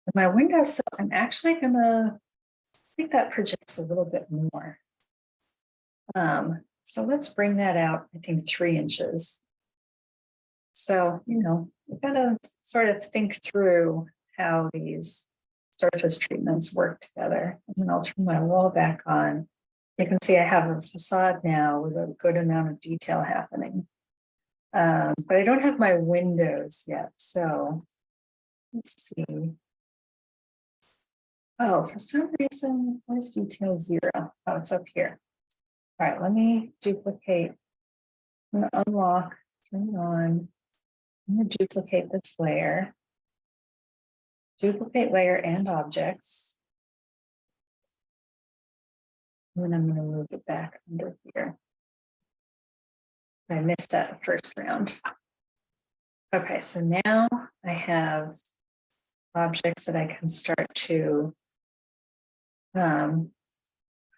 With my windowsill, I'm actually gonna think that projects a little bit more. So let's bring that out, I think 3 inches. So, we've got to sort of think through how these surface treatments work together. And then I'll turn my wall back on. You can see I have a facade now with a good amount of detail happening. But I don't have my windows yet. So let's see. Oh, for some reason, where's detail 0? Oh, it's up here. All right, let me duplicate. I'm going to unlock, turn it on. I'm going to duplicate this layer. Duplicate layer and objects. And then I'm going to move it back under here. I missed that first round. Okay, so now I have objects that I can start to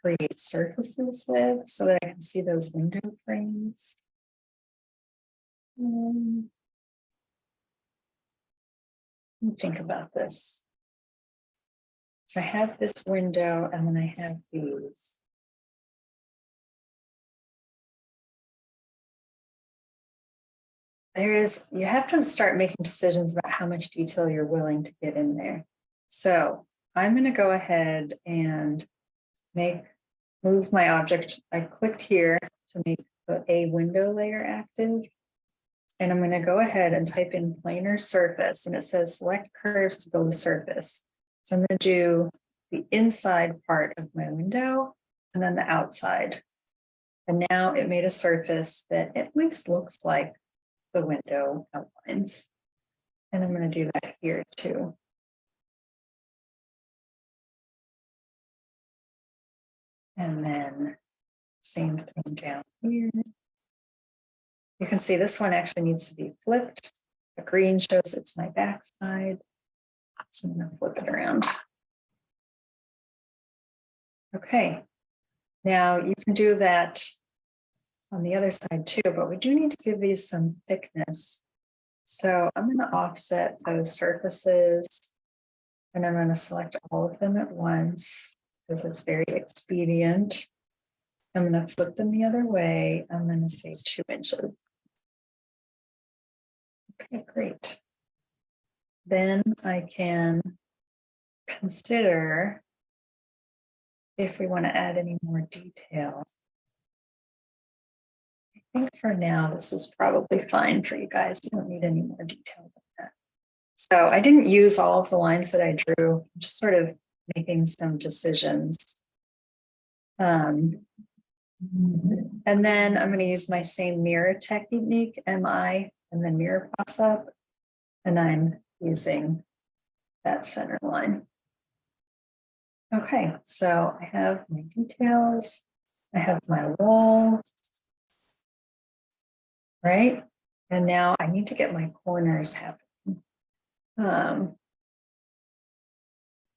create surfaces with so that I can see those window frames. Let me think about this. So I have this window and then I have these. You have to start making decisions about how much detail you're willing to get in there. So I'm going to go ahead and move my object. I clicked here to make the A window layer active. And I'm going to go ahead and type in planar surface, and it says select curves to build a surface. So I'm going to do the inside part of my window and then the outside. And now it made a surface that at least looks like the window outlines. And I'm going to do that here too. And then same thing down here. You can see this one actually needs to be flipped. The green shows it's my backside. So I'm going to flip it around. Okay. Now you can do that on the other side too, but we do need to give these some thickness. So I'm going to offset those surfaces and I'm going to select all of them at once because it's very expedient. I'm going to flip them the other way. I'm going to say 2 inches. Okay, great. Then I can consider if we want to add any more detail. I think for now, this is probably fine for you guys. You don't need any more detail than that. So I didn't use all of the lines that I drew, I'm just sort of making some decisions. And then I'm going to use my same mirror technique, MI, and then mirror pops up. And I'm using that center line. Okay, so I have my details. I have my wall. Right? And now I need to get my corners happening.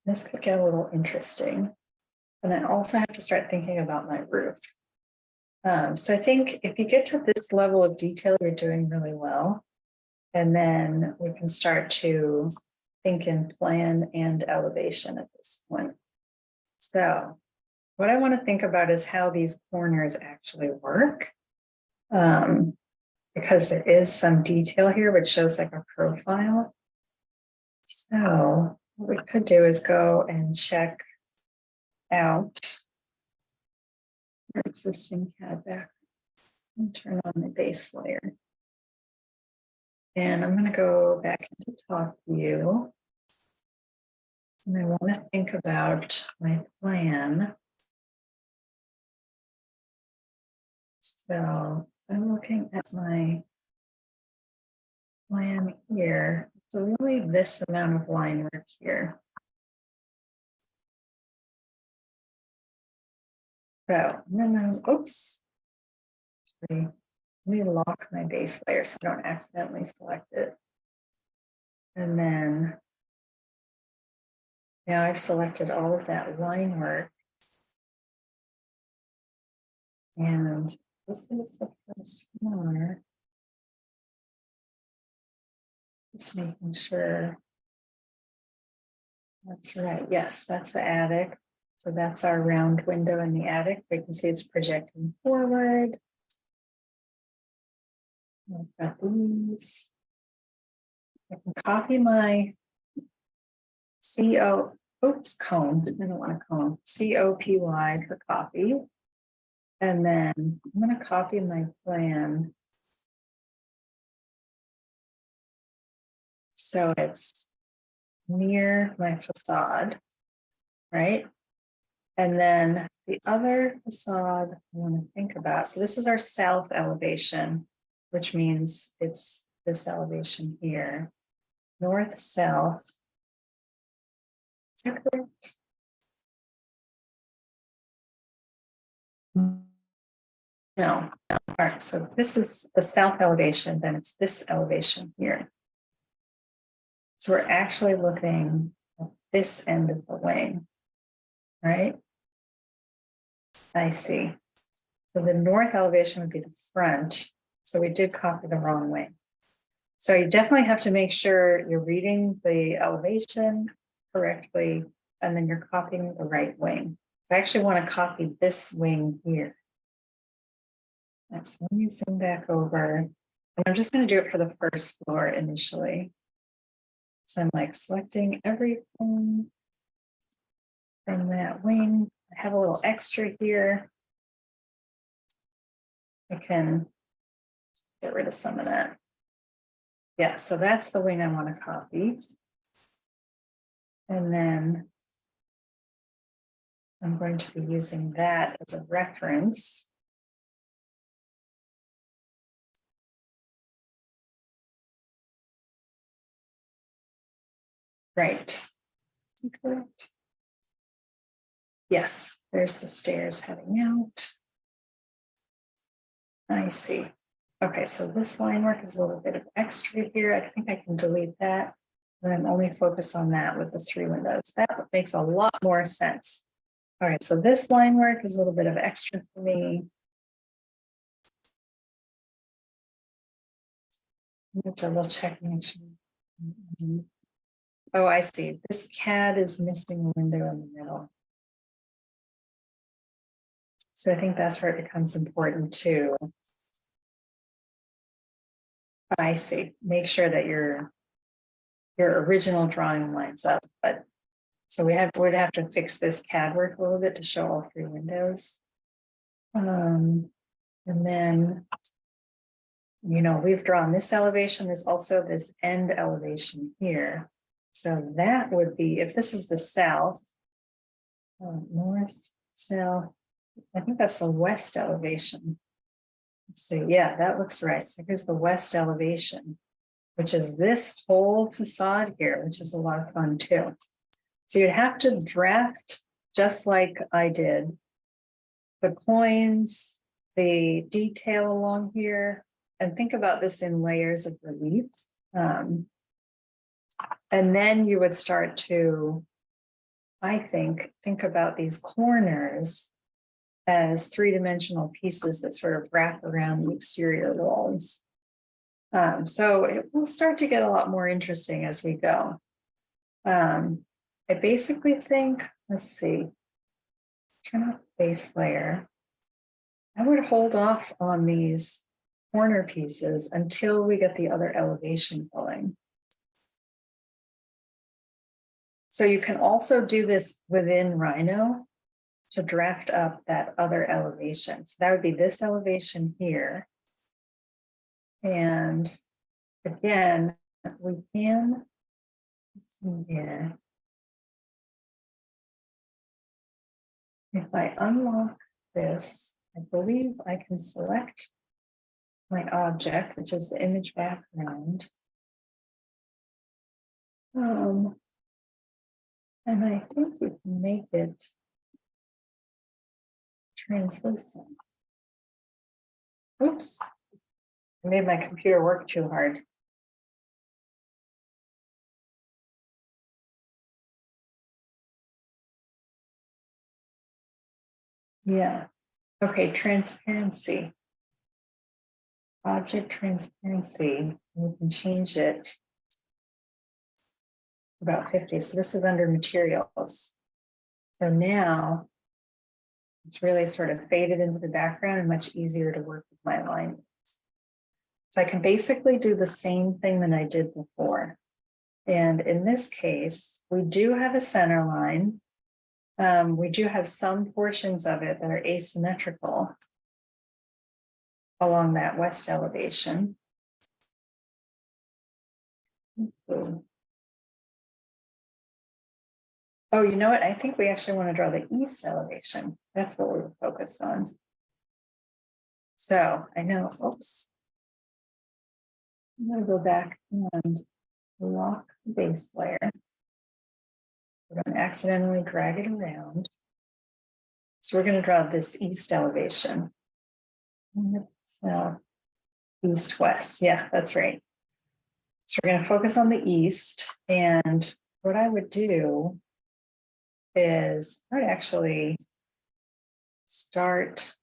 This could get a little interesting. And I also have to start thinking about my roof. So I think if you get to this level of detail, you're doing really well. And then we can start to think in plan and elevation at this point. So what I want to think about is how these corners actually work. Because there is some detail here which shows like a profile. So what we could do is go and check out our existing CAD back and turn on the base layer. And I'm going to go back into top view. And I want to think about my plan. So I'm looking at my plan here. So really this amount of line work here. So and then oops. Actually, let me lock my base layer so I don't accidentally select it. And then now I've selected all of that line work. And this is the first one. Just making sure. That's right. Yes, that's the attic. So that's our round window in the attic. We can see it's projecting forward. I've got these. I can copy my cone. I don't want a cone. COPY for copy. And then I'm going to copy my plan. So it's near my facade, right? And then the other facade I want to think about. So this is our south elevation, which means it's this elevation here. North, south. Is that correct? No. All right, so this is the south elevation, then it's this elevation here. So we're actually looking at this end of the wing, right? I see. So the north elevation would be the front. So we did copy the wrong wing. So you definitely have to make sure you're reading the elevation correctly, and then you're copying the right wing. So I actually want to copy this wing here. So let me zoom back over. And I'm just going to do it for the first floor initially. So I'm like selecting everything from that wing. I have a little extra here. I can get rid of some of that. Yeah, so that's the wing I want to copy. And then I'm going to be using that as a reference. Right. Correct. Yes, there's the stairs heading out. I see. Okay, so this line work is a little bit of extra here. I think I can delete that. And I'm only focused on that with the 3 windows. That makes a lot more sense. All right, so this line work is a little bit of extra for me. Double check, make sure. Oh, I see. This CAD is missing a window in the middle. So I think that's where it becomes important too. I see. Make sure that your original drawing lines up. But so would have to fix this CAD work a little bit to show all 3 windows. And then, you know, we've drawn this elevation. There's also this end elevation here. So that would be, if this is the south, north, south, I think that's the west elevation. Let's see, yeah, that looks right. So here's the west elevation, which is this whole facade here, which is a lot of fun too. So you'd have to draft just like I did, the coins, the detail along here, and think about this in layers of relief. And then you would start to, I think about these corners as 3-dimensional pieces that sort of wrap around the exterior walls. So it will start to get a lot more interesting as we go. I basically think, let's see, turn off base layer. I would hold off on these corner pieces until we get the other elevation going. So you can also do this within Rhino to draft up that other elevation. So that would be this elevation here. And again, we can, let's see here. If I unlock this, I believe I can select my object, which is the image background. And I think you can make it translucent. Oops, I made my computer work too hard. Yeah, okay, transparency. Object transparency, you can change it about 50. So this is under materials. So now it's really sort of faded into the background and much easier to work with my alignments. So I can basically do the same thing that I did before. And in this case, we do have a center line. We do have some portions of it that are asymmetrical along that west elevation. Oh, you know what? I think we actually want to draw the east elevation. That's what we were focused on. So I know, oops. I'm going to go back and lock the base layer. We're going to accidentally drag it around. So we're going to draw this east elevation. So east-west, yeah, that's right. So we're going to focus on the east. And what I would do is I would actually start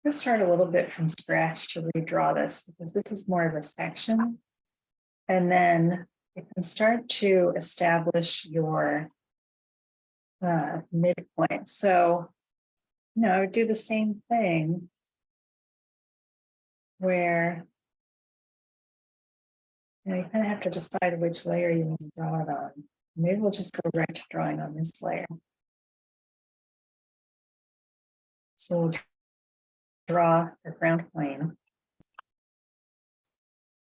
a little bit from scratch to redraw this, because this is more of a section. And then you can start to establish your midpoint. So, I would do the same thing where you kind of have to decide which layer you want to draw it on. Maybe we'll just go right to drawing on this layer. So we'll draw the ground plane.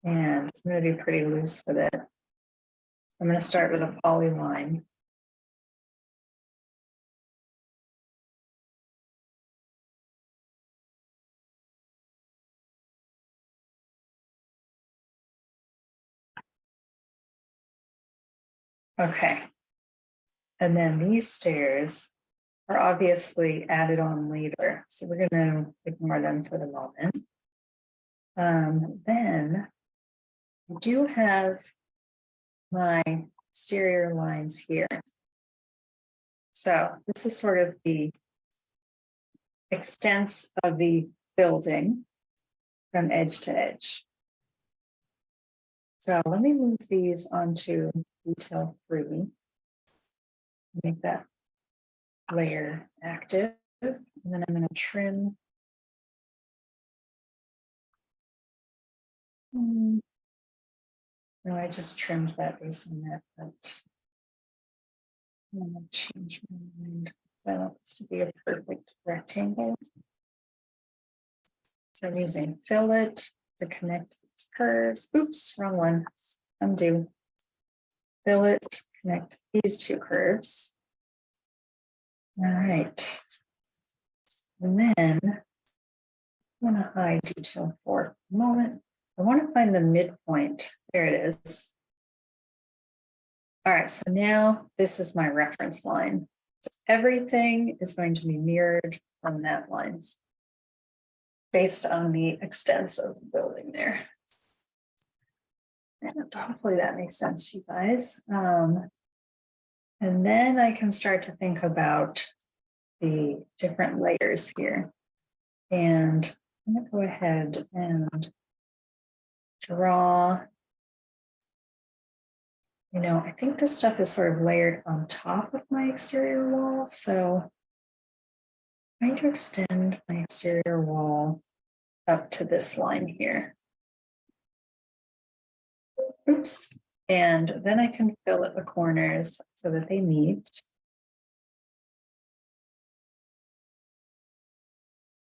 And I'm going to be pretty loose with it. I'm going to start with a polyline. Okay. And then these stairs are obviously added on later. So we're going to ignore them for the moment. Then I do have my exterior lines here. So this is sort of the extents of the building from edge to edge. So let me move these onto detail 3. Make that layer active. And then I'm going to trim. No, I just trimmed that based on that, but I'm going to change my mind. That wants to be a perfect rectangle. So I'm using fillet to connect these curves. Oops, wrong one. Undo. Fillet, connect these two curves. All right. And then I want to hide detail 4 for a moment. I want to find the midpoint. There it is. All right, so now this is my reference line. So everything is going to be mirrored from that line based on the extents of the building there. And hopefully that makes sense to you guys. And then I can start to think about the different layers here. And I'm going to go ahead and draw. I think this stuff is sort of layered on top of my exterior wall. So I'm going to extend my exterior wall up to this line here. Oops, And then I can fill at the corners so that they meet.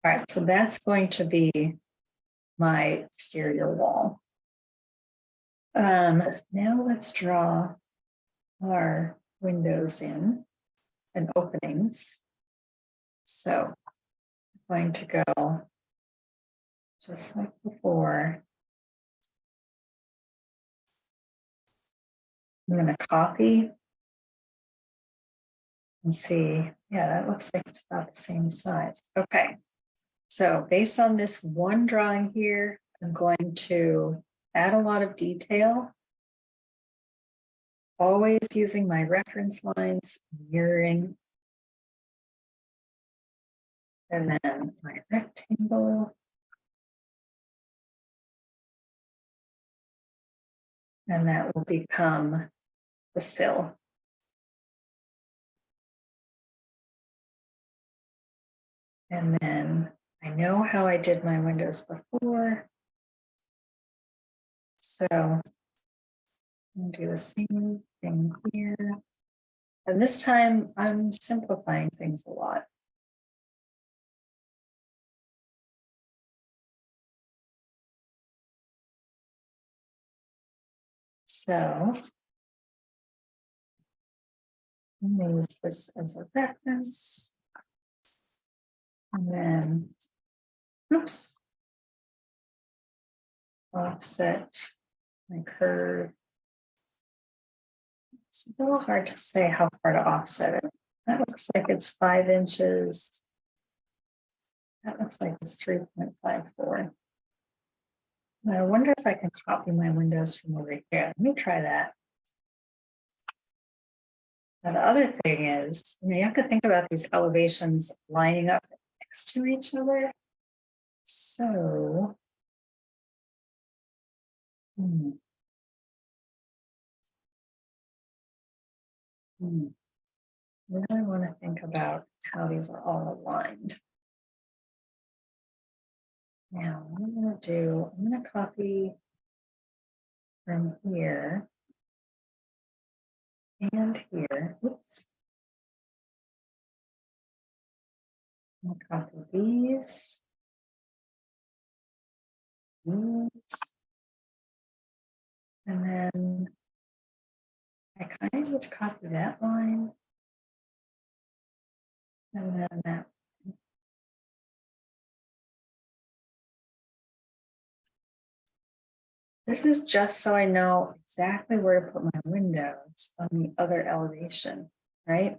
All right, so that's going to be my exterior wall. Now let's draw our windows in and openings. So I'm going to go just like before. I'm going to copy and see. Yeah, that looks like it's about the same size. Okay. So based on this one drawing here, I'm going to add a lot of detail, always using my reference lines, mirroring, and then my rectangle. And that will become the sill. And then I know how I did my windows before. So I'm going to do the same thing here. And this time I'm simplifying things a lot. So I'm going to use this as a reference. And then, oops, offset my curve. It's a little hard to say how far to offset it. That looks like it's 5 inches. That looks like it's 3.54. I wonder if I can copy my windows from over here. Let me try that. Now, the other thing is, you have to think about these elevations lining up next to each other. So, really want to think about how these are all aligned. Now, what I'm going to do, I'm going to copy from here and here. Oops. I'm going to copy these. And then I kind of would copy that line. And then that. This is just so I know exactly where to put my windows on the other elevation, right?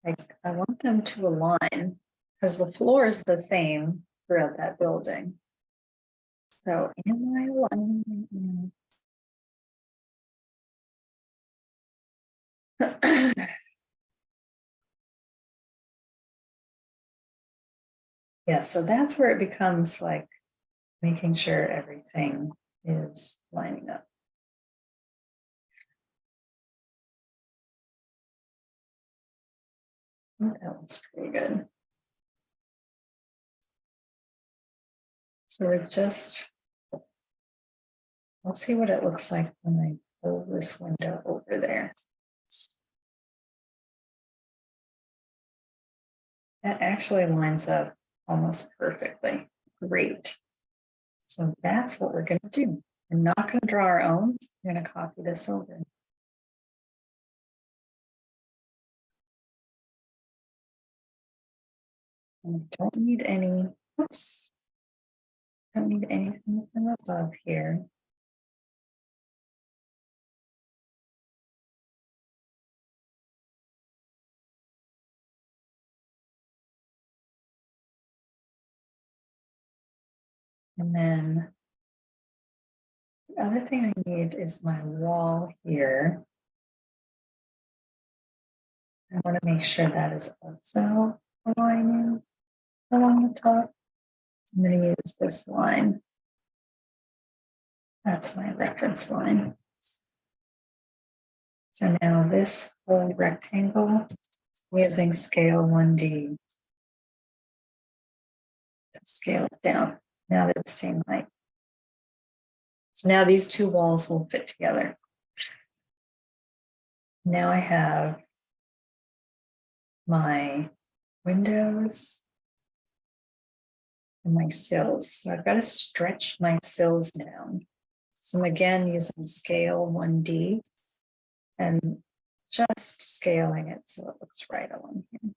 Like I want them to align because the floor is the same throughout that building. So am I aligning? Yeah, so that's where it becomes like making sure everything is lining up. That looks pretty good. So we're just, let's see what it looks like when I pull this window over there. That actually lines up almost perfectly. Great. So that's what we're going to do. We're not going to draw our own. We're going to copy this over. And we don't need any, oops, don't need anything from above here. And then the other thing I need is my wall here. I want to make sure that is also aligning along the top. I'm going to use this line. That's my reference line. So now this whole rectangle, using scale 1D to scale it down. Now they're the same height. So now these two walls will fit together. Now I have my windows and my sills. So I've got to stretch my sills down. So I'm again using scale 1D and just scaling it so it looks right along here.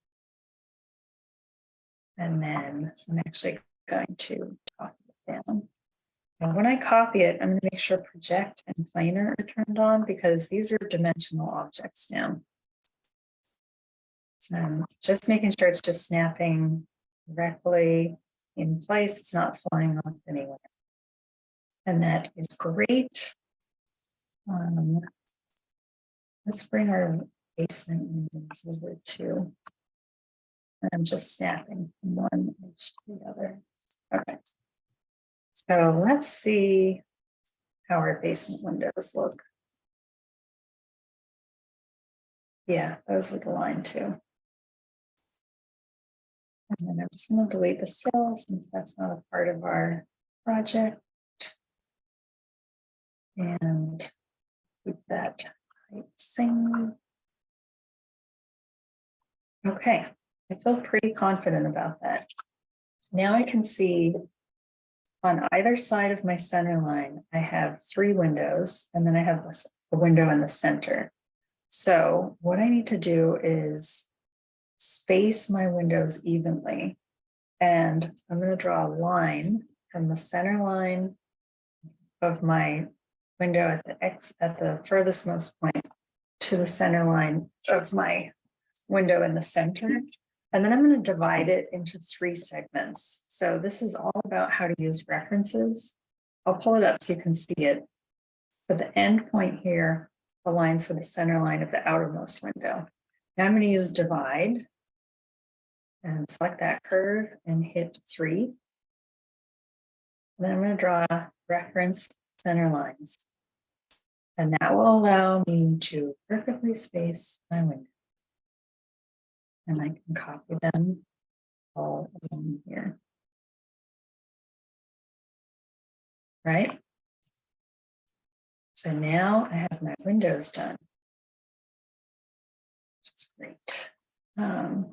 And then I'm actually going to copy it down. And when I copy it, I'm going to make sure project and planar are turned on because these are dimensional objects now. So I'm just making sure it's just snapping directly in place. It's not flying off anywhere. And that is great. Let's bring our basement windows over to, I'm just snapping from one edge to the other. Okay. So let's see how our basement windows look. Yeah, those would align too. And then I'm just going to delete the cell since that's not a part of our project. And keep that height same. Okay, I feel pretty confident about that. So now I can see on either side of my center line, I have 3 windows, and then I have a window in the center. So what I need to do is space my windows evenly. And I'm going to draw a line from the center line of my window at the furthest most point to the center line of my window in the center. And then I'm going to divide it into 3 segments. So this is all about how to use references. I'll pull it up so you can see it. But the end point here aligns with the center line of the outermost window. Now I'm going to use divide and select that curve and hit 3. And then I'm going to draw reference center lines. And that will allow me to perfectly space my window. And I can copy them all along here. Right? So now I have my windows done. Which is great. Now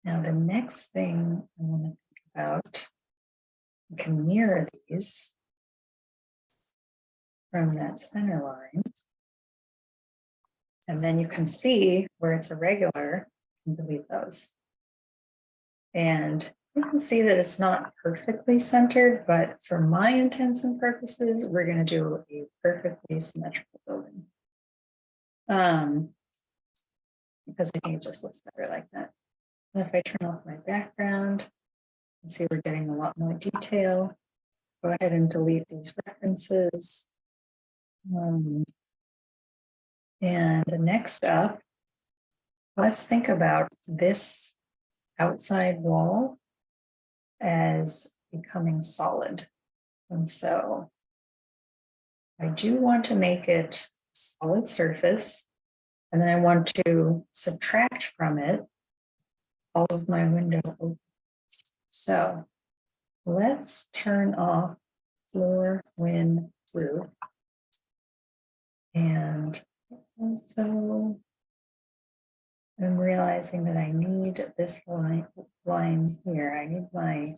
the next thing I want to think about, I can mirror these from that center line. And then you can see where it's irregular, you can delete those. And you can see that it's not perfectly centered, but for my intents and purposes, we're going to do a perfectly symmetrical building. Because I think it just looks better like that. And if I turn off my background, you can see we're getting a lot more detail. Go ahead and delete these references. And next up, let's think about this outside wall as becoming solid. And so I do want to make it a solid surface. And then I want to subtract from it all of my window openings. So let's turn off floor, wind, roof. And also I'm realizing that I need this line here. I need my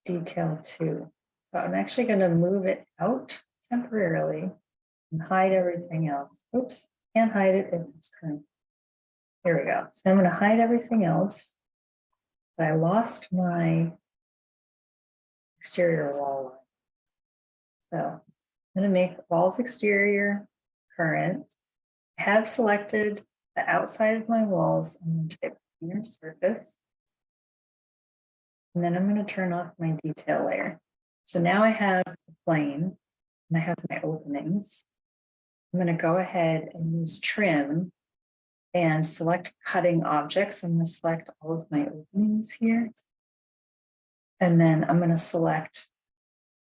detail too. So I'm actually going to move it out temporarily and hide everything else. Oops, can't hide it if it's current. Here we go. So I'm going to hide everything else. But I lost my exterior wall line. So I'm going to make walls exterior current. I have selected the outside of my walls. I'm going to type inner surface. And then I'm going to turn off my detail layer. So now I have the plane and I have my openings. I'm going to go ahead and use trim and select cutting objects. I'm going to select all of my openings here. And then I'm going to select,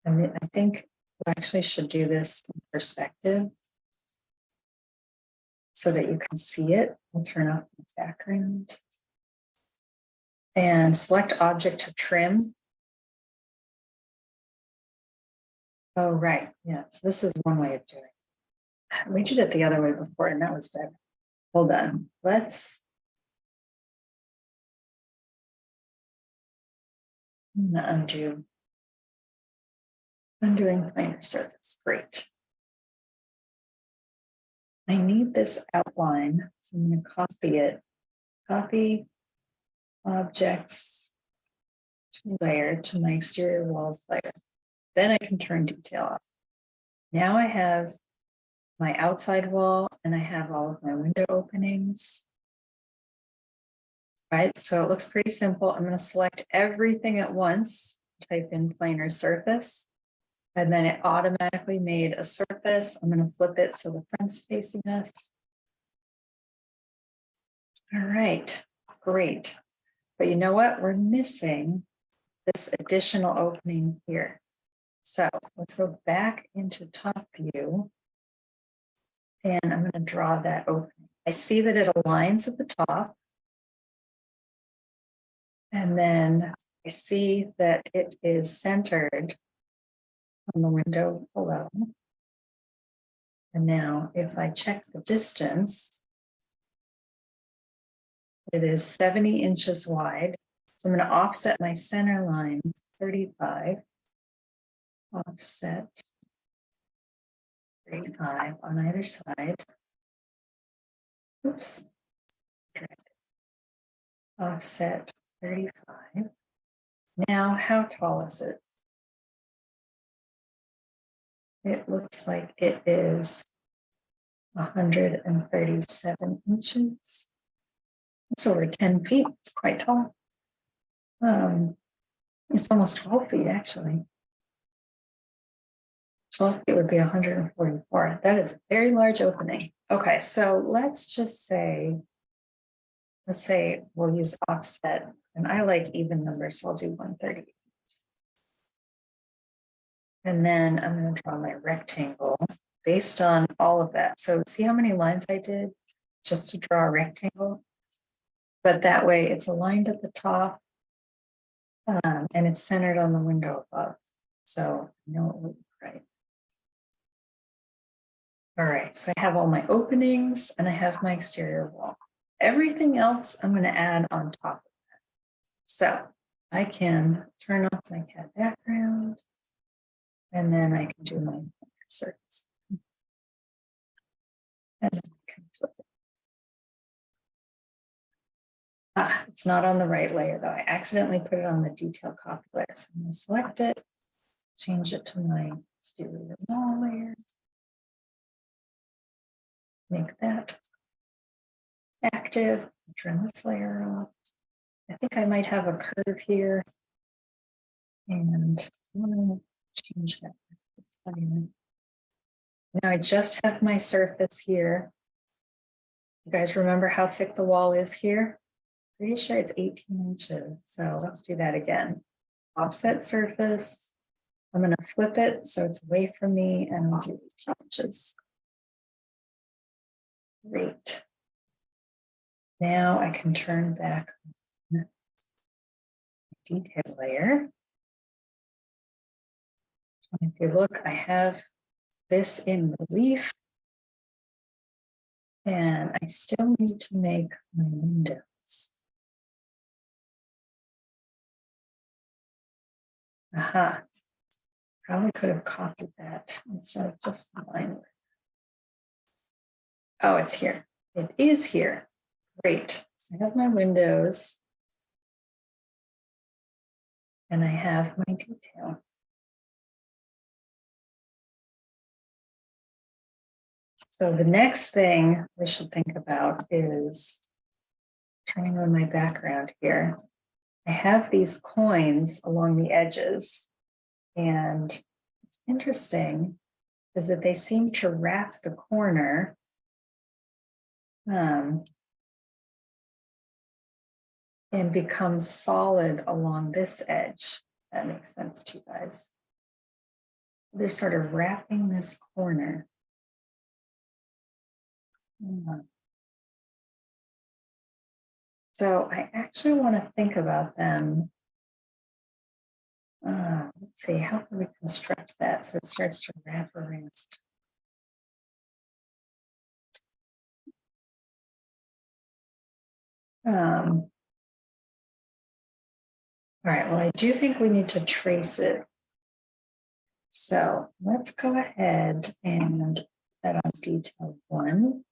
I think we actually should do this in perspective so that you can see it. I'll turn off the background. And select object to trim. Oh, right. Yeah. So this is one way of doing it. We did it the other way before, and that was better. Hold on. Let's undo. Undoing planar surface. Great. I need this outline, so I'm going to copy it. Copy objects to layer to my exterior walls layer. Then I can turn detail off. Now I have my outside wall and I have all of my window openings. Right, so it looks pretty simple. I'm going to select everything at once, type in planar surface, and then it automatically made a surface. I'm going to flip it so the front's facing us. All right, great. But you know what? We're missing this additional opening here. So let's go back into top view. And I'm going to draw that opening. I see that it aligns at the top. And then I see that it is centered on the window below. And now if I check the distance, it is 70 inches wide. So I'm going to offset my center line 35, offset 35 on either side. Oops. Offset 35. Now, how tall is it? It looks like it is 137 inches. It's over 10 feet. It's quite tall. It's almost 12 feet, actually. 12 feet would be 144. That is a very large opening. Okay, so let's just say, let's say we'll use offset, and I like even numbers, so I'll do 130. And then I'm going to draw my rectangle based on all of that. So see how many lines I did just to draw a rectangle? But that way it's aligned at the top and it's centered on the window above. So I know it will be right. All right, so I have all my openings and I have my exterior wall. Everything else I'm going to add on top of that. So I can turn off my CAD background and then I can do my surface. And then I can flip it. It's not on the right layer though. I accidentally put it on the detail copy layer. So I'm going to select it, change it to my exterior wall layer. Make that active, turn this layer off. I think I might have a curve here. And I'm going to change that. Now I just have my surface here. You guys remember how thick the wall is here? Pretty sure it's 18 inches. So let's do that again. Offset surface. I'm going to flip it so it's away from me and I'll do 18 inches. Great. Now I can turn back on the detail layer. And if you look, I have this in relief. And I still need to make my windows. Aha. Probably could have copied that instead of just the line. Oh, it's here. It is here. Great. So I have my windows. And I have my detail. So the next thing we should think about is turning on my background here. I have these coins along the edges. And what's interesting is that they seem to wrap the corner and become solid along this edge. That makes sense to you guys. They're sort of wrapping this corner. So I actually want to think about them Let's see, how can we construct that so it starts to wrap around? All right, well, I do think we need to trace it. So let's go ahead and set on detail 1.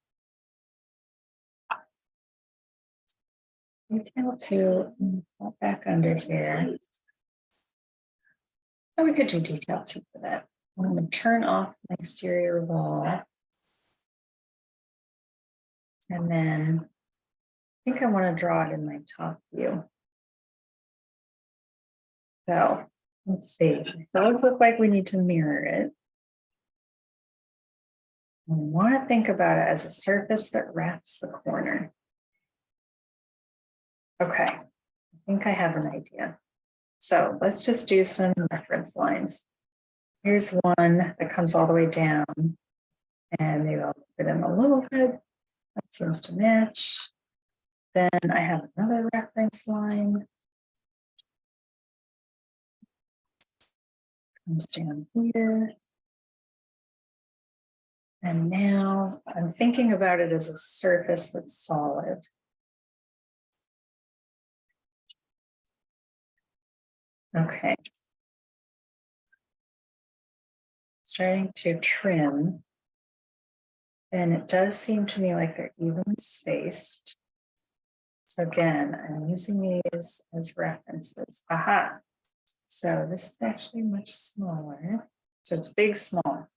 Detail 2, pop back under here. Oh, we could do detail 2 for that. I'm going to turn off my exterior wall. And then I think I want to draw it in my top view. So let's see. It does look like we need to mirror it. We want to think about it as a surface that wraps the corner. Okay, I think I have an idea. So let's just do some reference lines. Here's one that comes all the way down, and maybe I'll put in a little bit. That seems to match. Then I have another reference line. Comes down here. And now I'm thinking about it as a surface that's solid. Okay. Starting to trim. And it does seem to me like they're evenly spaced. So again, I'm using these as references. Aha. So this is actually much smaller. So it's big, small.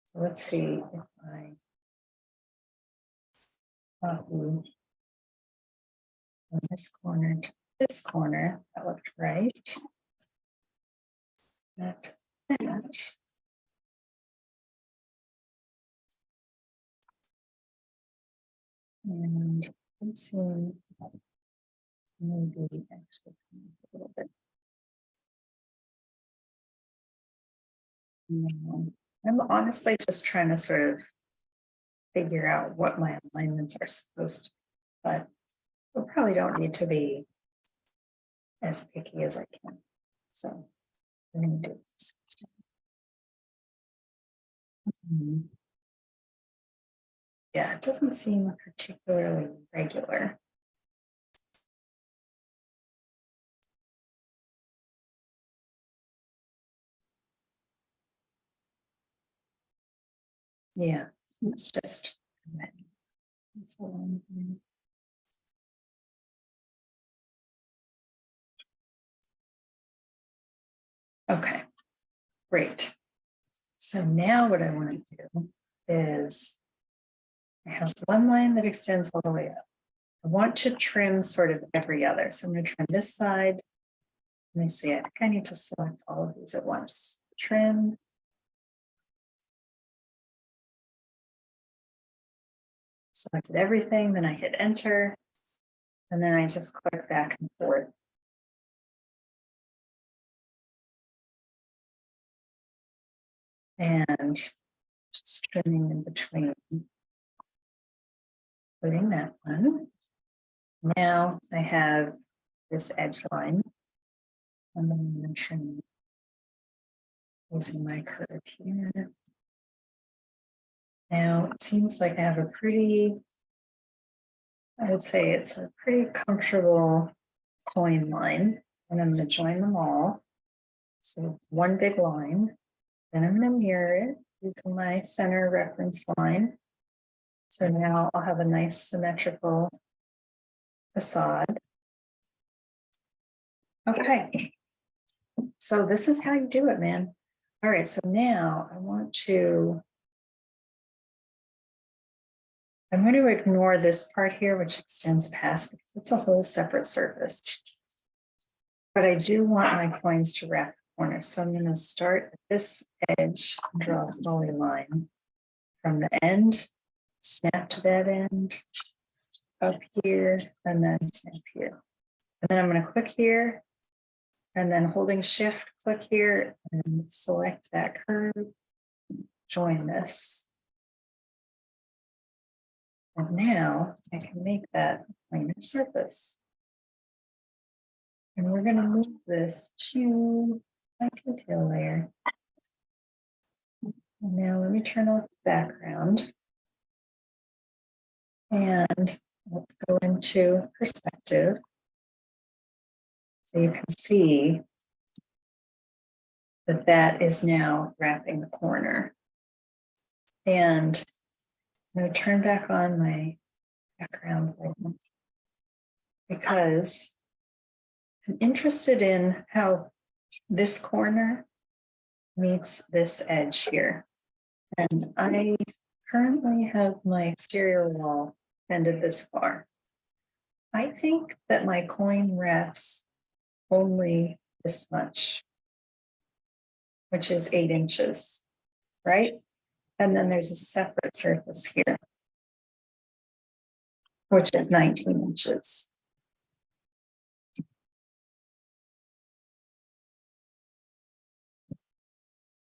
So let's see if I copy from this corner to this corner. That looked right. That. And let's see, maybe actually a little bit. I'm honestly just trying to sort of figure out what my alignments are supposed to be, but we probably don't need to be as picky as I can. So we're going to do this. Yeah, it doesn't seem particularly regular. Yeah, it's just. Okay, great. So now what I want to do is I have one line that extends all the way up. I want to trim sort of every other. So I'm going to trim this side. Let me see, I think I need to select all of these at once. Trim. Selected everything, then I hit enter. And then I just click back and forth. And just trimming in between. Including that one. Now I have this edge line. I'm going to trim using my curve here. Now it seems like I have a pretty, I would say it's a pretty comfortable coin line, and I'm going to join them all. So one big line. Then I'm going to mirror it using my center reference line. So now I'll have a nice symmetrical facade. Okay. So this is how you do it, man. All right, so now I'm going to ignore this part here, which extends past, because it's a whole separate surface. But I do want my coins to wrap the corner. So I'm going to start at this edge and draw a polyline from the end, snap to that end, up here, and then snap here. And then I'm going to click here, and then holding shift, click here, and select that curve, join this. And now I can make that a planar surface. And we're going to move this to my detail layer. Now let me turn off the background. And let's go into perspective. So you can see that that is now wrapping the corner. And I'm going to turn back on my background light because I'm interested in how this corner meets this edge here. And I currently have my exterior wall extended this far. I think that my coin wraps only this much, which is 8 inches, right? And then there's a separate surface here, which is 19 inches.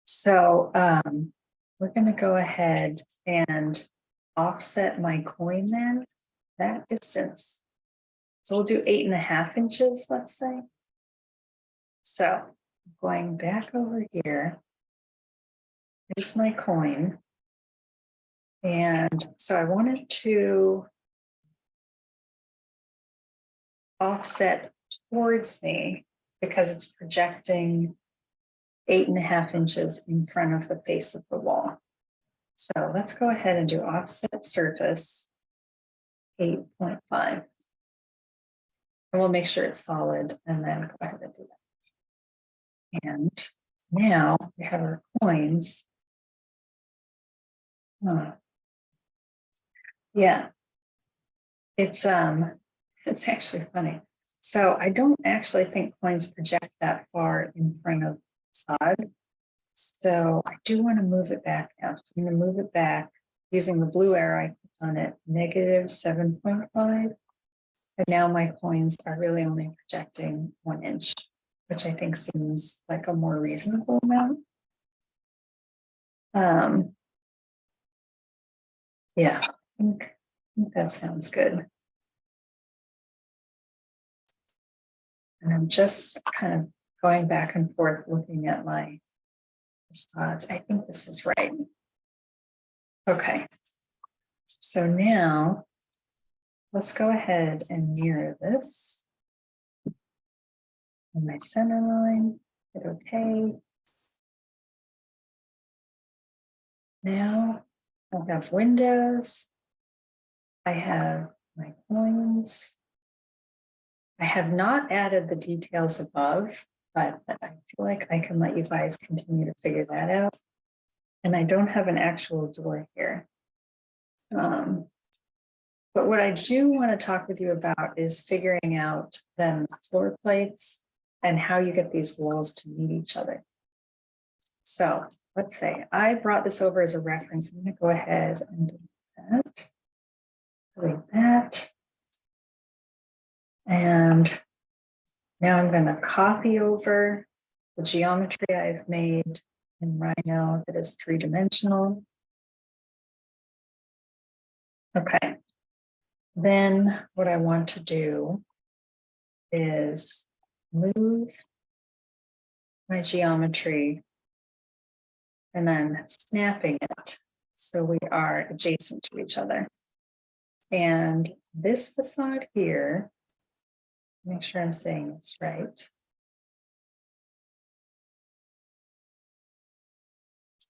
So we're going to go ahead and offset my coin then, that distance. So we'll do 8.5 inches, let's say. So going back over here, here's my coin. And so I wanted to offset towards me because it's projecting 8.5 inches in front of the face of the wall. So let's go ahead and do offset surface 8.5. And we'll make sure it's solid and then go ahead and do that. And now we have our coins. Yeah, it's actually funny. So I don't actually think coins project that far in front of the facade. So I do want to move it back now. I'm going to move it back using the blue arrow I put on it, -7.5. And now my coins are really only projecting 1 inch, which I think seems like a more reasonable amount. Yeah, I think that sounds good. And I'm just kind of going back and forth looking at my facades. I think this is right. Okay. So now let's go ahead and mirror this. In my center line, hit OK. Now I have windows. I have my coins. I have not added the details above, but I feel like I can let you guys continue to figure that out. And I don't have an actual door here. But what I do want to talk with you about is figuring out then floor plates and how you get these walls to meet each other. So let's say I brought this over as a reference. I'm going to go ahead and do that. Delete that. And now I'm going to copy over the geometry I've made in Rhino that is 3-dimensional. Okay. Then what I want to do is move my geometry and then snapping it so we are adjacent to each other. And this facade here, make sure I'm saying this right.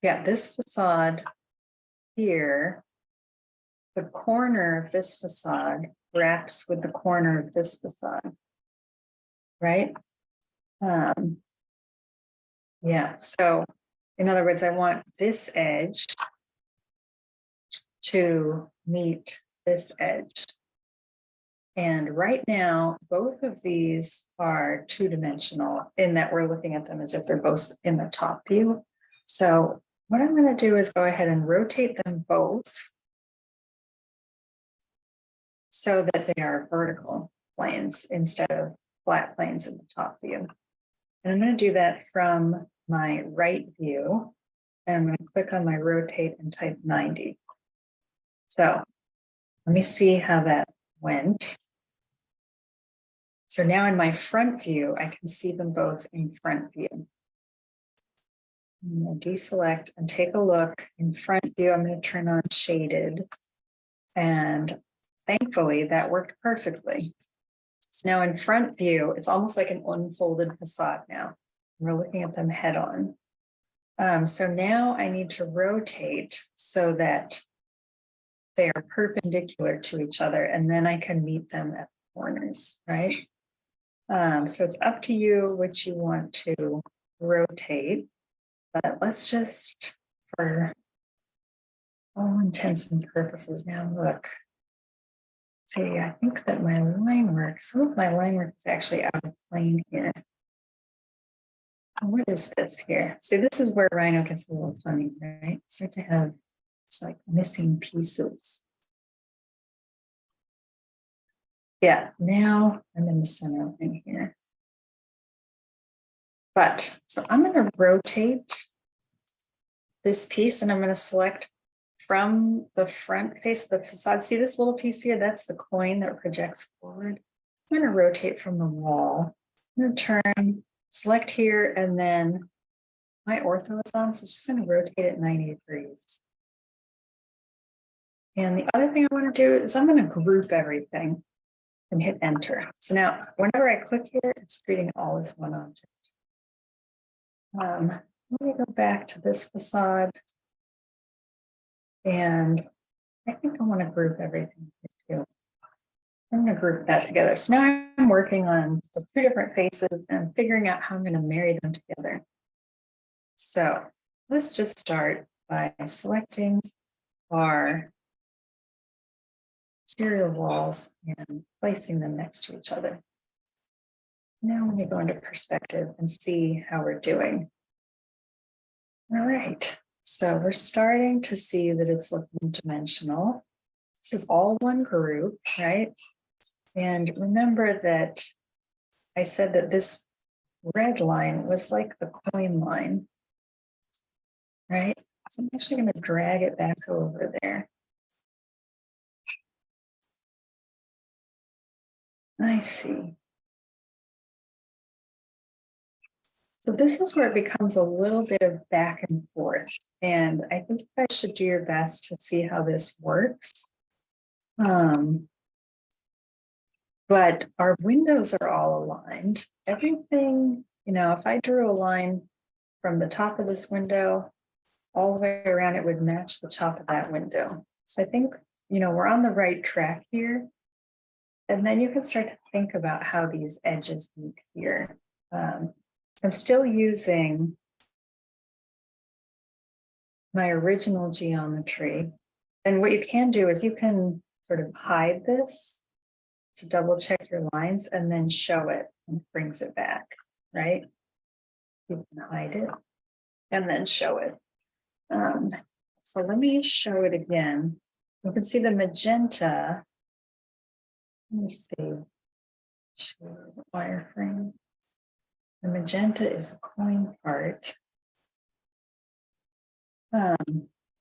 Yeah, this facade here, the corner of this facade wraps with the corner of this facade, right? Yeah, so in other words, I want this edge to meet this edge. And right now, both of these are 2-dimensional in that we're looking at them as if they're both in the top view. So what I'm going to do is go ahead and rotate them both so that they are vertical planes instead of flat planes in the top view. And I'm going to do that from my right view. And I'm going to click on my rotate and type 90. So let me see how that went. So now in my front view, I can see them both in front view. I'm going to deselect and take a look in front view. I'm going to turn on shaded. And thankfully that worked perfectly. So now in front view, it's almost like an unfolded facade now. We're looking at them head on. So now I need to rotate so that they are perpendicular to each other, and then I can meet them at the corners, right? So it's up to you which you want to rotate, but let's just, for all intents and purposes, now look. See, I think that my line work, some of my line work is actually out of plane here. What is this here? See, this is where Rhino gets a little funny, right? Start to have, it's like missing pieces. Yeah, now I'm in the center thing here. But, so I'm going to rotate this piece and I'm going to select from the front face of the facade. See this little piece here? That's the coin that projects forward. I'm going to rotate from the wall. I'm going to turn, select here, and then my ortho is on, so it's just going to rotate it 90 degrees. And the other thing I want to do is I'm going to group everything and hit enter. So now whenever I click here, it's treating it all as one object. Let me go back to this facade. And I think I want to group everything too. I'm going to group that together. So now I'm working on the two different faces and figuring out how I'm going to marry them together. So let's just start by selecting our exterior walls and placing them next to each other. Now let me go into perspective and see how we're doing. All right, so we're starting to see that it's looking dimensional. This is all one group, right? And remember that I said that this red line was like the coin line, right? So I'm actually going to drag it back over there. I see. So this is where it becomes a little bit of back and forth. And I think you guys should do your best to see how this works. But our windows are all aligned. Everything, you know, if I drew a line from the top of this window all the way around, it would match the top of that window. So I think, you know, we're on the right track here. And then you can start to think about how these edges meet here. So I'm still using my original geometry. And what you can do is you can sort of hide this to double check your lines and then show it and it brings it back, right? You can hide it and then show it. So let me show it again. You can see the magenta. Let me see. Show the wireframe. The magenta is the coin part.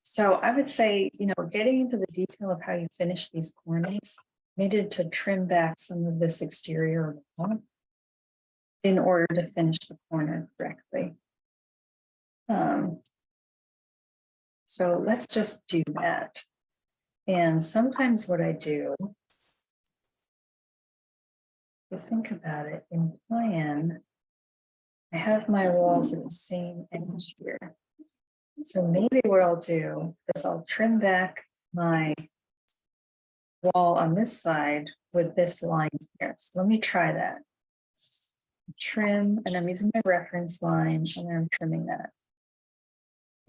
So I would say, you know, getting into the detail of how you finish these corners, needed to trim back some of this exterior wall in order to finish the corner correctly. So let's just do that. And sometimes what I do, to think about it in plan, I have my walls at the same edge here. So maybe what I'll do is I'll trim back my wall on this side with this line here. So let me try that. Trim, and I'm using my reference line and I'm trimming that.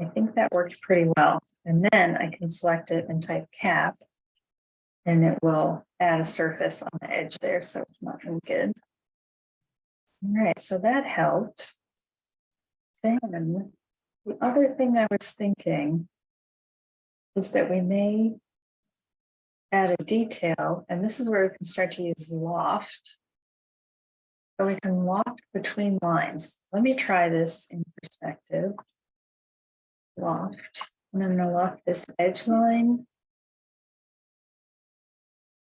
I think that worked pretty well. And then I can select it and type cap and it will add a surface on the edge there. So it's not really good. All right, so that helped. Then the other thing I was thinking is that we may add a detail, and this is where we can start to use loft. So we can loft between lines. Let me try this in perspective. Loft, and I'm going to loft this edge line.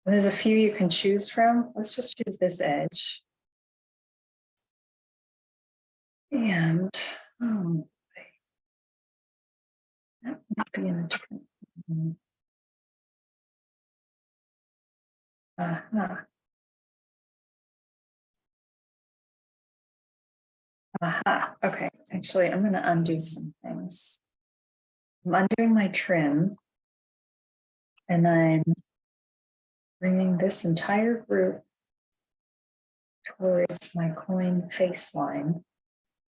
And there's a few you can choose from. Let's just choose this edge. And that might be in a different. Okay, actually, I'm going to undo some things. I'm undoing my trim, and I'm bringing this entire group towards my coin face line,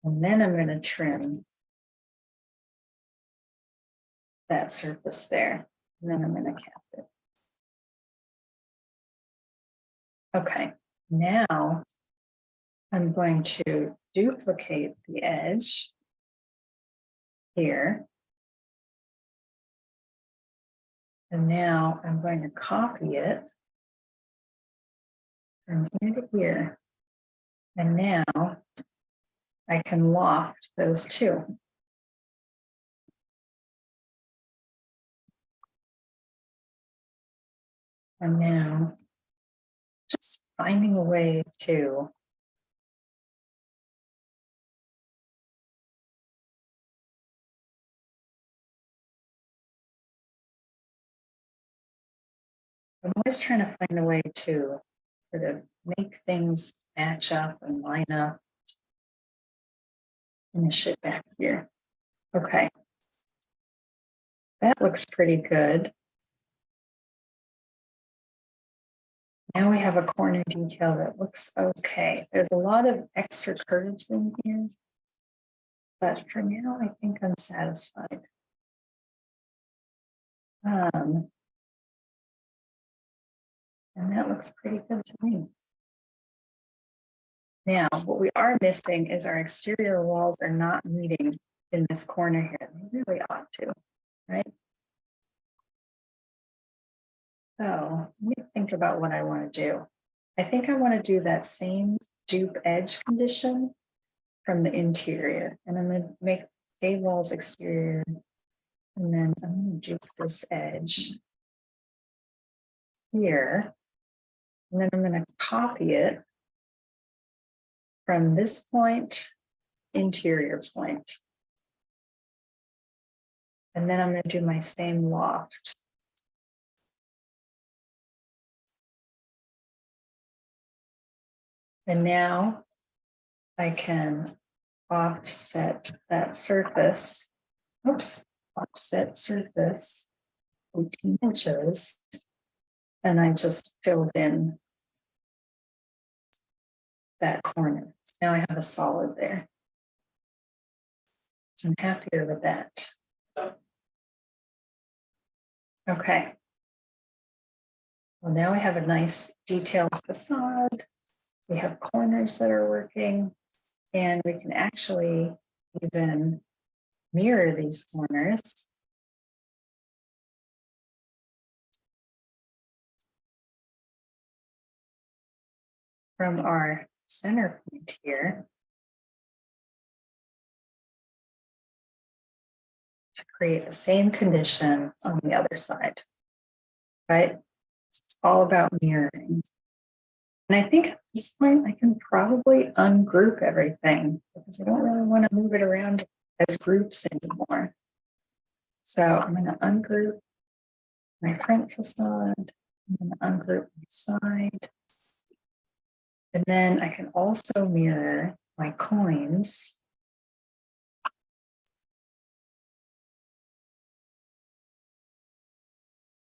and then I'm going to trim that surface there, and then I'm going to cap it. Okay, now I'm going to duplicate the edge here. And now I'm going to copy it from here to here. And now I can loft those two. And now just finding a way to I'm always trying to find a way to sort of make things match up and line up. Finish it back here. Okay. That looks pretty good. Now we have a corner detail that looks okay. There's a lot of extra curves in here, but for now, I think I'm satisfied. And that looks pretty good to me. Now, what we are missing is our exterior walls are not meeting in this corner here. They really ought to, right? So let me think about what I want to do. I think I want to do that same dupe edge condition from the interior. And I'm going to make A walls exterior. And then I'm going to dupe this edge here. And then I'm going to copy it from this point, interior point. And then I'm going to do my same loft. And now I can offset that surface. Oops, offset surface 18 inches. And I just filled in that corner. Now I have a solid there. So I'm happier with that. Okay. Well, now we have a nice detailed facade. We have corners that are working, and we can actually even mirror these corners. From our center point here to create the same condition on the other side, right? It's all about mirroring. And I think at this point, I can probably ungroup everything because I don't really want to move it around as groups anymore. So I'm going to ungroup my front facade. I'm going to ungroup my side. And then I can also mirror my coins.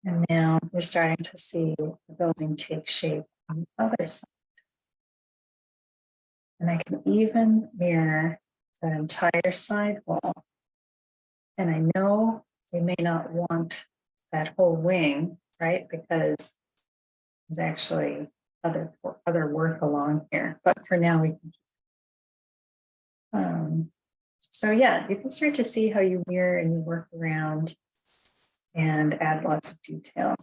And now we're starting to see the building take shape on the other side. And I can even mirror that entire side wall. And I know we may not want that whole wing, right? Because there's actually other work along here. But for now, we can. So yeah, you can start to see how you mirror and you work around and add lots of detail.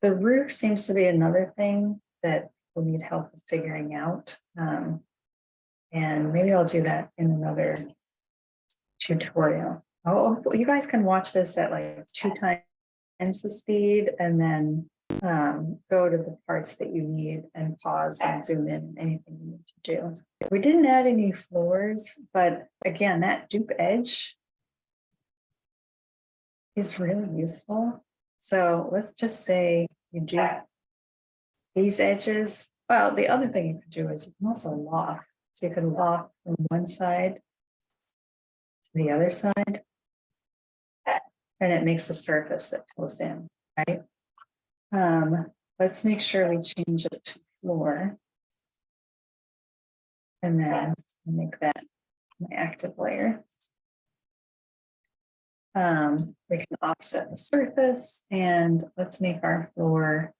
The roof seems to be another thing that we'll need help with figuring out. And maybe I'll do that in another tutorial. Oh, you guys can watch this at like 2 times the speed and then go to the parts that you need and pause and zoom in anything you need to do. We didn't add any floors, but again, that dupe edge is really useful. So let's just say you do these edges. Well, the other thing you could do is you can also loft. So you can loft from one side to the other side, and it makes a surface that fills in, right? Let's make sure we change it to floor. And then make that my active layer. We can offset the surface, and let's make our floor,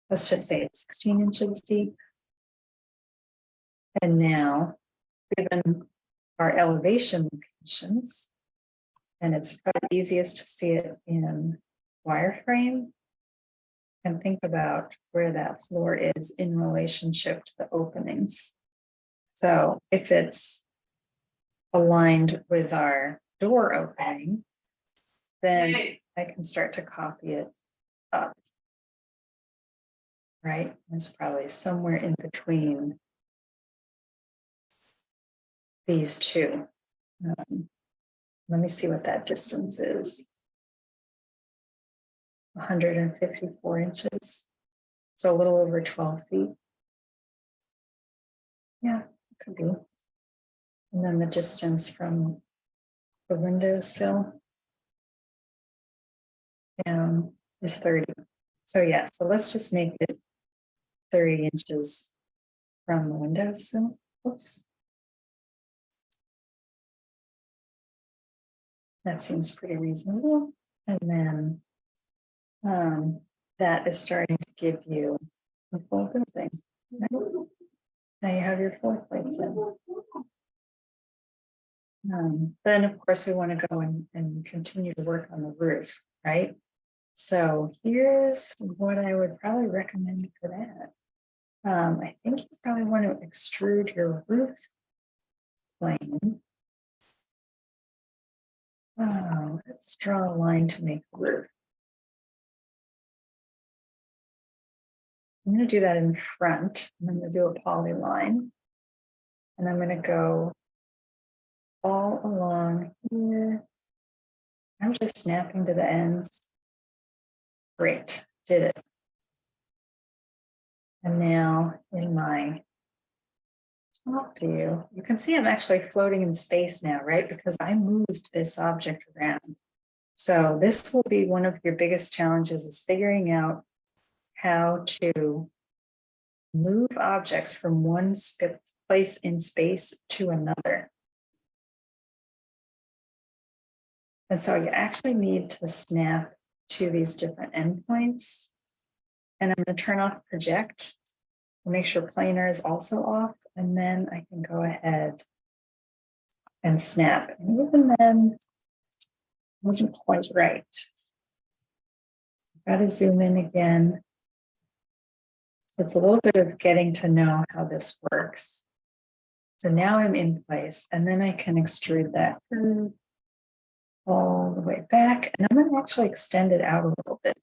let's just say it's 16 inches deep. And now, given our elevation locations, and it's probably easiest to see it in wireframe, and think about where that floor is in relationship to the openings. So if it's aligned with our door opening, then I can start to copy it up. Right? It's probably somewhere in between these two. Let me see what that distance is. 154 inches. So a little over 12 feet. Yeah, it could be. And then the distance from the windowsill down is 30. So yeah, so let's just make it 30 inches from the windowsill. Oops. That seems pretty reasonable. And then that is starting to give you a full building. Right? Now you have your floor plates in. Then of course we want to go and continue to work on the roof, right? So here's what I would probably recommend for that. I think you probably want to extrude your roof plane. Let's draw a line to make the roof. I'm going to do that in front. I'm going to do a polyline. And I'm going to go all along here. I'm just snapping to the ends. Great, did it. And now in my top view, you can see I'm actually floating in space now, right? Because I moved this object around. So this will be one of your biggest challenges, is figuring out how to move objects from one place in space to another. And so you actually need to snap to these different endpoints. And I'm going to turn off project, make sure planar is also off, and then I can go ahead and snap. And even then, it wasn't quite right. Got to zoom in again. It's a little bit of getting to know how this works. So now I'm in place, and then I can extrude that curve all the way back, and I'm going to actually extend it out a little bit.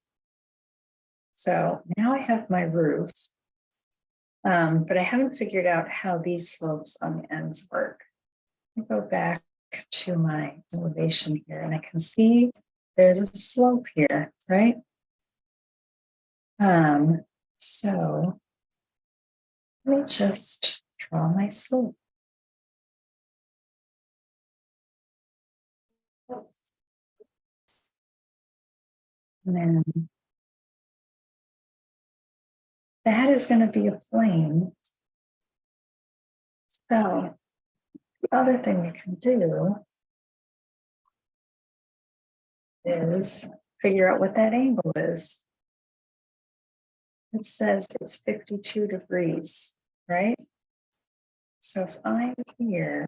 So now I have my roof, but I haven't figured out how these slopes on the ends work. I go back to my elevation here, and I can see there's a slope here, right? So let me just draw my slope. And then that is going to be a plane. So the other thing we can do is figure out what that angle is. It says it's 52 degrees, right? So if I'm here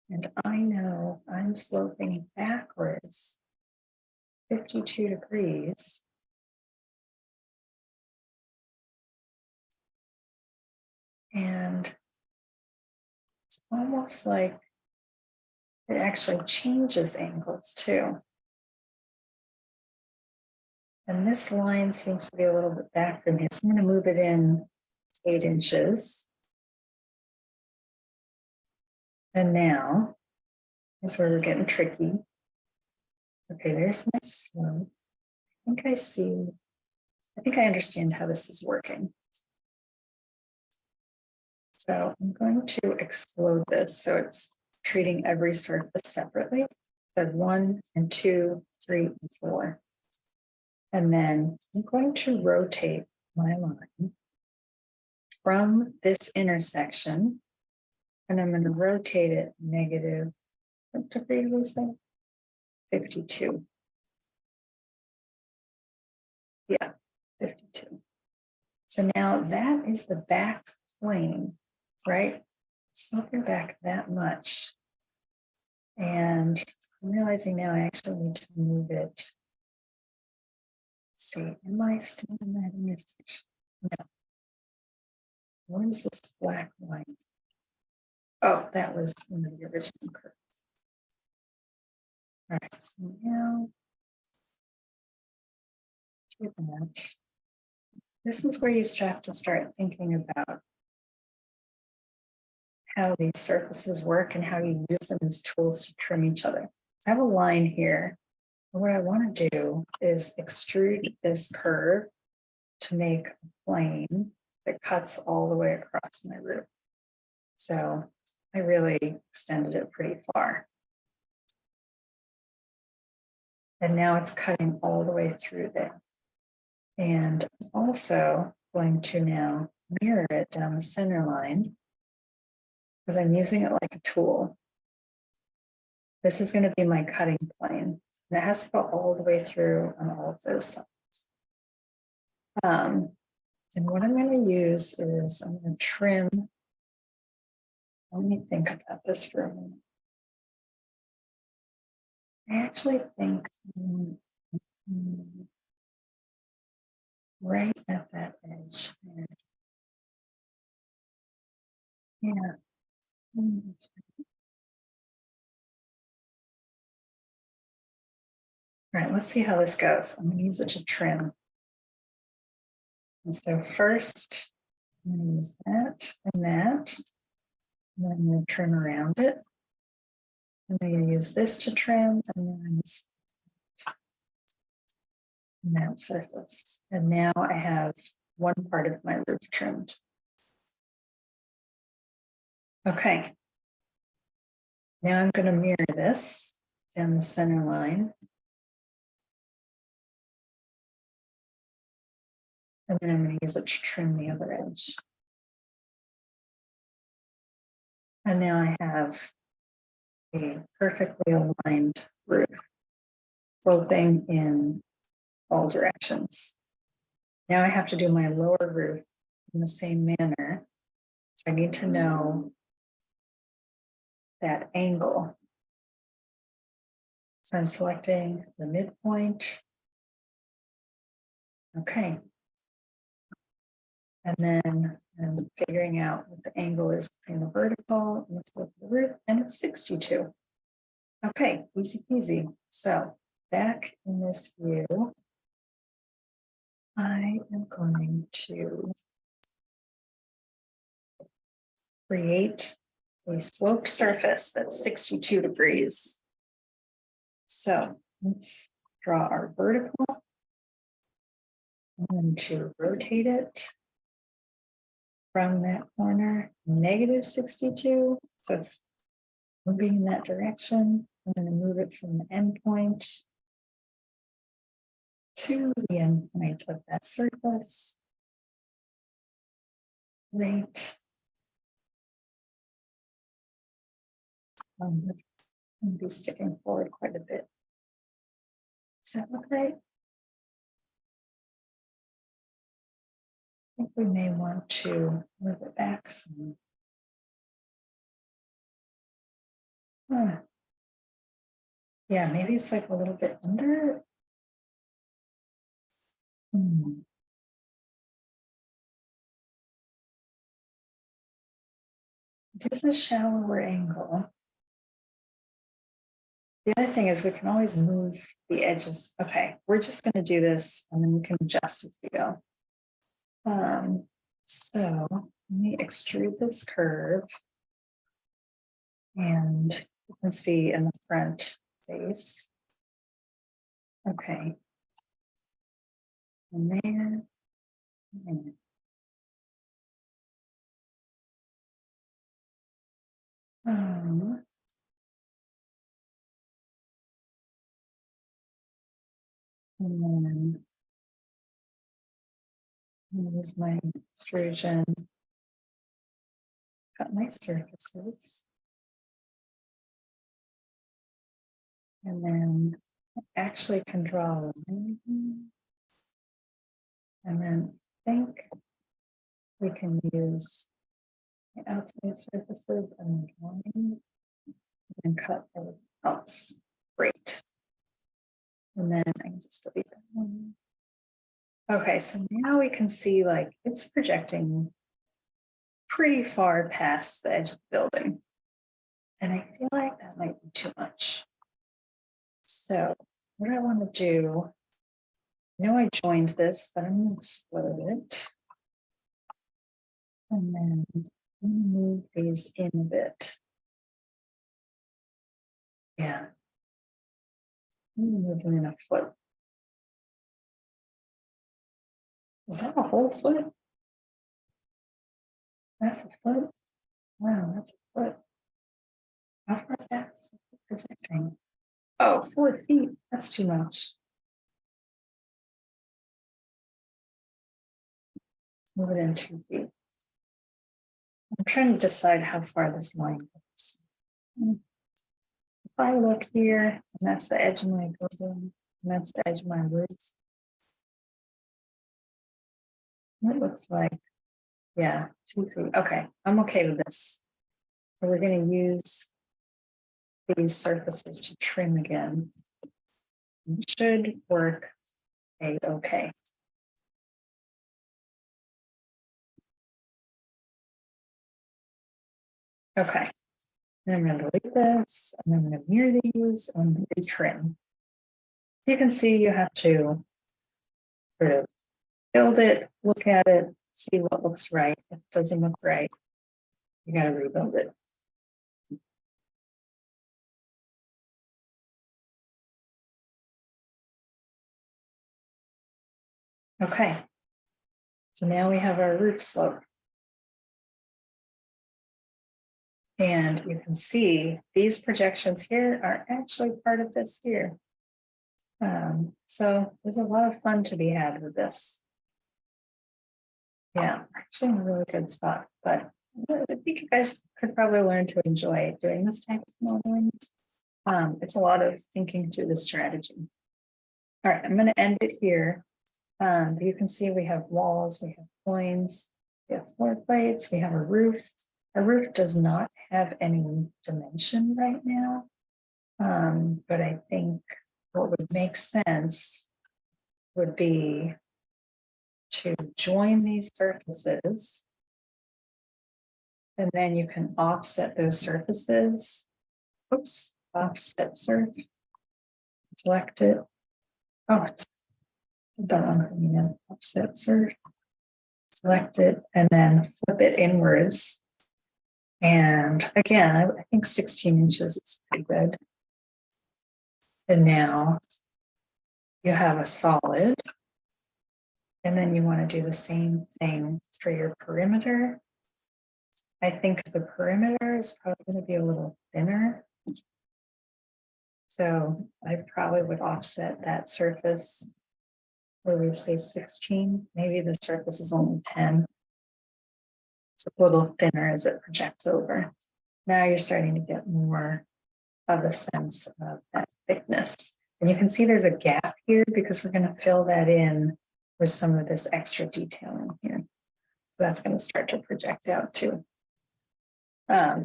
and I know I'm sloping backwards 52 degrees, and it's almost like it actually changes angles too. And this line seems to be a little bit back from here. So I'm going to move it in 8 inches. And now, here's where we're getting tricky. Okay, there's my slope. I think I understand how this is working. So I'm going to explode this so it's treating every surface separately. So 1 and 2, 3, and 4. And then I'm going to rotate my line from this intersection, and I'm going to rotate it negative, what degree was that? 52. Yeah, 52. So now that is the back plane, right? Sloping back that much. And I'm realizing now I actually need to move it. Let's see, am I still in that intersection? No. What is this black line? Oh, that was one of the original curves. All right, so now do that. This is where you have to start thinking about how these surfaces work and how you use them as tools to trim each other. So I have a line here. And what I want to do is extrude this curve to make a plane that cuts all the way across my roof. So I really extended it pretty far. And now it's cutting all the way through there. And I'm also going to now mirror it down the center line because I'm using it like a tool. This is going to be my cutting plane. And it has to go all the way through on all of those sides. And what I'm going to use is I'm going to trim. Let me think about this for a minute. I actually think right at that edge there. Yeah. All right, let's see how this goes. I'm going to use it to trim. And so first, I'm going to use that and that. And then I'm going to trim around it. I'm going to use this to trim and then that surface. And now I have one part of my roof trimmed. Okay. Now I'm going to mirror this down the center line. And then I'm going to use it to trim the other edge. And now I have a perfectly aligned roof, sloping in all directions. Now I have to do my lower roof in the same manner. So I need to know that angle. So I'm selecting the midpoint. Okay. And then I'm figuring out what the angle is between the vertical and the roof, and it's 62. Okay, easy peasy. So back in this view, I am going to create a sloped surface that's 62 degrees. So let's draw our vertical. I'm going to rotate it from that corner, negative 62. So it's moving in that direction. I'm going to move it from the endpoint to the endpoint of that surface. Great. I'm going to be sticking forward quite a bit. Does that look right? I think we may want to move it back some. Yeah, maybe it's like a little bit under. Do the shallower angle. The other thing is we can always move the edges. Okay, we're just gonna do this and then we can adjust as we go. So let me extrude this curve. And you can see in the front face. Okay. And there. And then use my extrusion. Cut my surfaces. And then I actually can draw a line. And then I think we can use the outside surfaces and drawing and cut everything else. Great. And then I can just delete that one. Okay, so now we can see like it's projecting pretty far past the edge of the building. And I feel like that might be too much. So what I want to do, I know I joined this, but I'm going to explode it. And then move these in a bit. Yeah. Move them in a foot. Is that a whole foot? That's a foot. Wow, that's a foot. How far is that projecting? Oh, 4 feet. That's too much. Let's move it in 2 feet. I'm trying to decide how far this line goes. If I look here, and that's the edge of my building, and that's the edge of my roof. It looks like, yeah, 2 feet. Okay, I'm okay with this. So we're going to use these surfaces to trim again. It should work okay. Okay. And I'm going to delete this, and I'm going to mirror these, and I'm going to trim. You can see you have to sort of build it, look at it, see what looks right. If it doesn't look right, you got to rebuild it. Okay. So now we have our roof slope. And you can see these projections here are actually part of this here. So there's a lot of fun to be had with this. Yeah, actually in a really good spot, but I think you guys could probably learn to enjoy doing this type of modeling. It's a lot of thinking through the strategy. All right, I'm going to end it here. You can see we have walls, we have points, we have floor plates, we have a roof. Our roof does not have any dimension right now, but I think what would make sense would be to join these surfaces, and then you can offset those surfaces. Oops, offset surf. Select it. Oh, it's done. Offset surf. Select it and then flip it inwards. And again, I think 16 inches is pretty good. And now you have a solid. And then you want to do the same thing for your perimeter. I think the perimeter is probably going to be a little thinner. So I probably would offset that surface where we say 16. Maybe the surface is only 10. It's a little thinner as it projects over. Now you're starting to get more of a sense of that thickness. And you can see there's a gap here because we're going to fill that in with some of this extra detailing here. So that's going to start to project out too.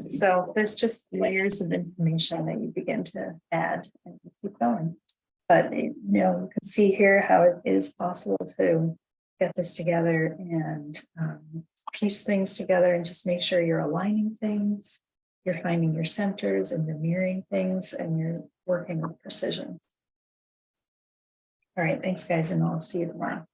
So there's just layers of information that you begin to add and keep going. But you can see here how it is possible to get this together and piece things together and just make sure you're aligning things. you're finding your centers and you're mirroring things and you're working with precision. All right, thanks guys, and I'll see you tomorrow.